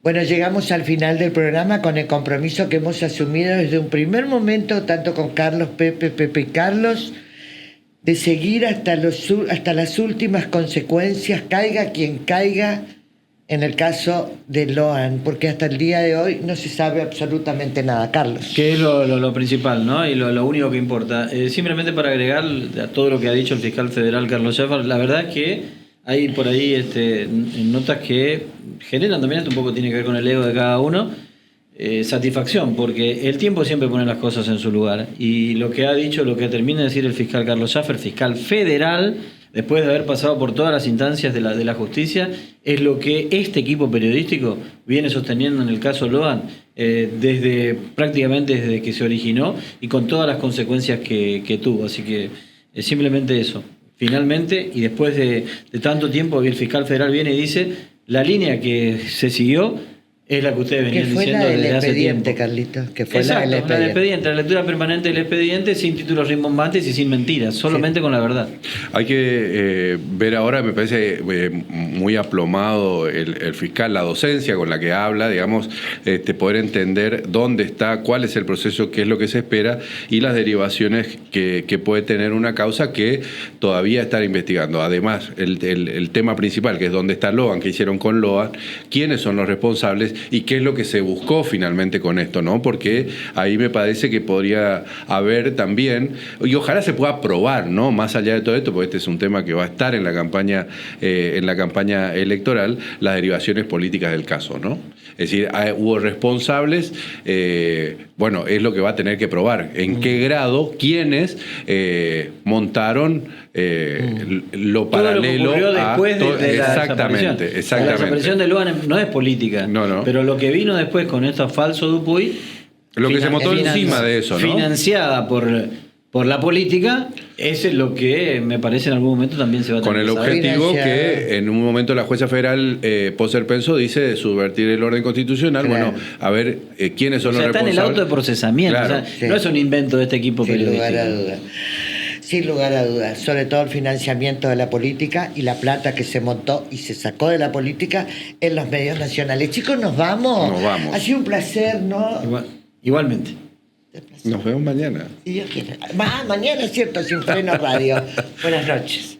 Bueno, llegamos al final del programa con el compromiso que hemos asumido desde un primer momento, tanto con Carlos, Pepe y Carlos, de seguir hasta las últimas consecuencias, caiga quien caiga, en el caso de Loan, porque hasta el día de hoy no se sabe absolutamente nada. Carlos. Que es lo principal, ¿no? Y lo único que importa. Simplemente para agregar a todo lo que ha dicho el fiscal federal Carlos Schaffer, la verdad es que hay por ahí notas que generan también, esto un poco tiene que ver con el ego de cada uno, satisfacción, porque el tiempo siempre pone las cosas en su lugar. Y lo que ha dicho, lo que termina de decir el fiscal Carlos Schaffer, fiscal federal, después de haber pasado por todas las instancias de la justicia, es lo que este equipo periodístico viene sosteniendo en el caso Loan prácticamente desde que se originó y con todas las consecuencias que tuvo. Así que simplemente eso. Finalmente, y después de tanto tiempo, el fiscal federal viene y dice, la línea que se siguió es la que ustedes venían diciendo desde hace tiempo. Carlitos, que fue exacto, la del expediente. La lectura permanente del expediente sin títulos rimbombantes y sin mentiras, solamente con la verdad. Hay que ver ahora, me parece muy aplomado el fiscal, la docencia con la que habla, digamos, poder entender dónde está, cuál es el proceso, qué es lo que se espera y las derivaciones que puede tener una causa que todavía están investigando. Además, el tema principal, que es dónde está Loan, qué hicieron con Loan, quiénes son los responsables y qué es lo que se buscó finalmente con esto, ¿no? Porque ahí me parece que podría haber también, y ojalá se pueda probar, ¿no? Más allá de todo esto, porque este es un tema que va a estar en la campaña electoral, las derivaciones políticas del caso, ¿no? Es decir, hubo responsables, bueno, es lo que va a tener que probar, en qué grado, quiénes montaron lo paralelo todo lo que ocurrió después de la exactamente. La desaparición de Loan no es política, no. Pero lo que vino después con esto falso Dupuy, lo que se montó encima de eso, ¿no? Financiada por la política, ese es lo que me parece en algún momento también se va a tener con el objetivo que en un momento la jueza federal Poser Penso dice de subvertir el orden constitucional. Claro. Bueno, a ver quiénes son los responsables. Está en el auto de procesamiento, claro. No es un invento de este equipo periodístico. Sin lugar a dudas, sobre todo el financiamiento de la política y la plata que se montó y se sacó de la política en los medios nacionales. Chicos, nos vamos. Ha sido un placer, ¿no? Igualmente. Nos vemos mañana. Si Dios quiere. Mañana es cierto, Sin Freno Radio. Buenas noches.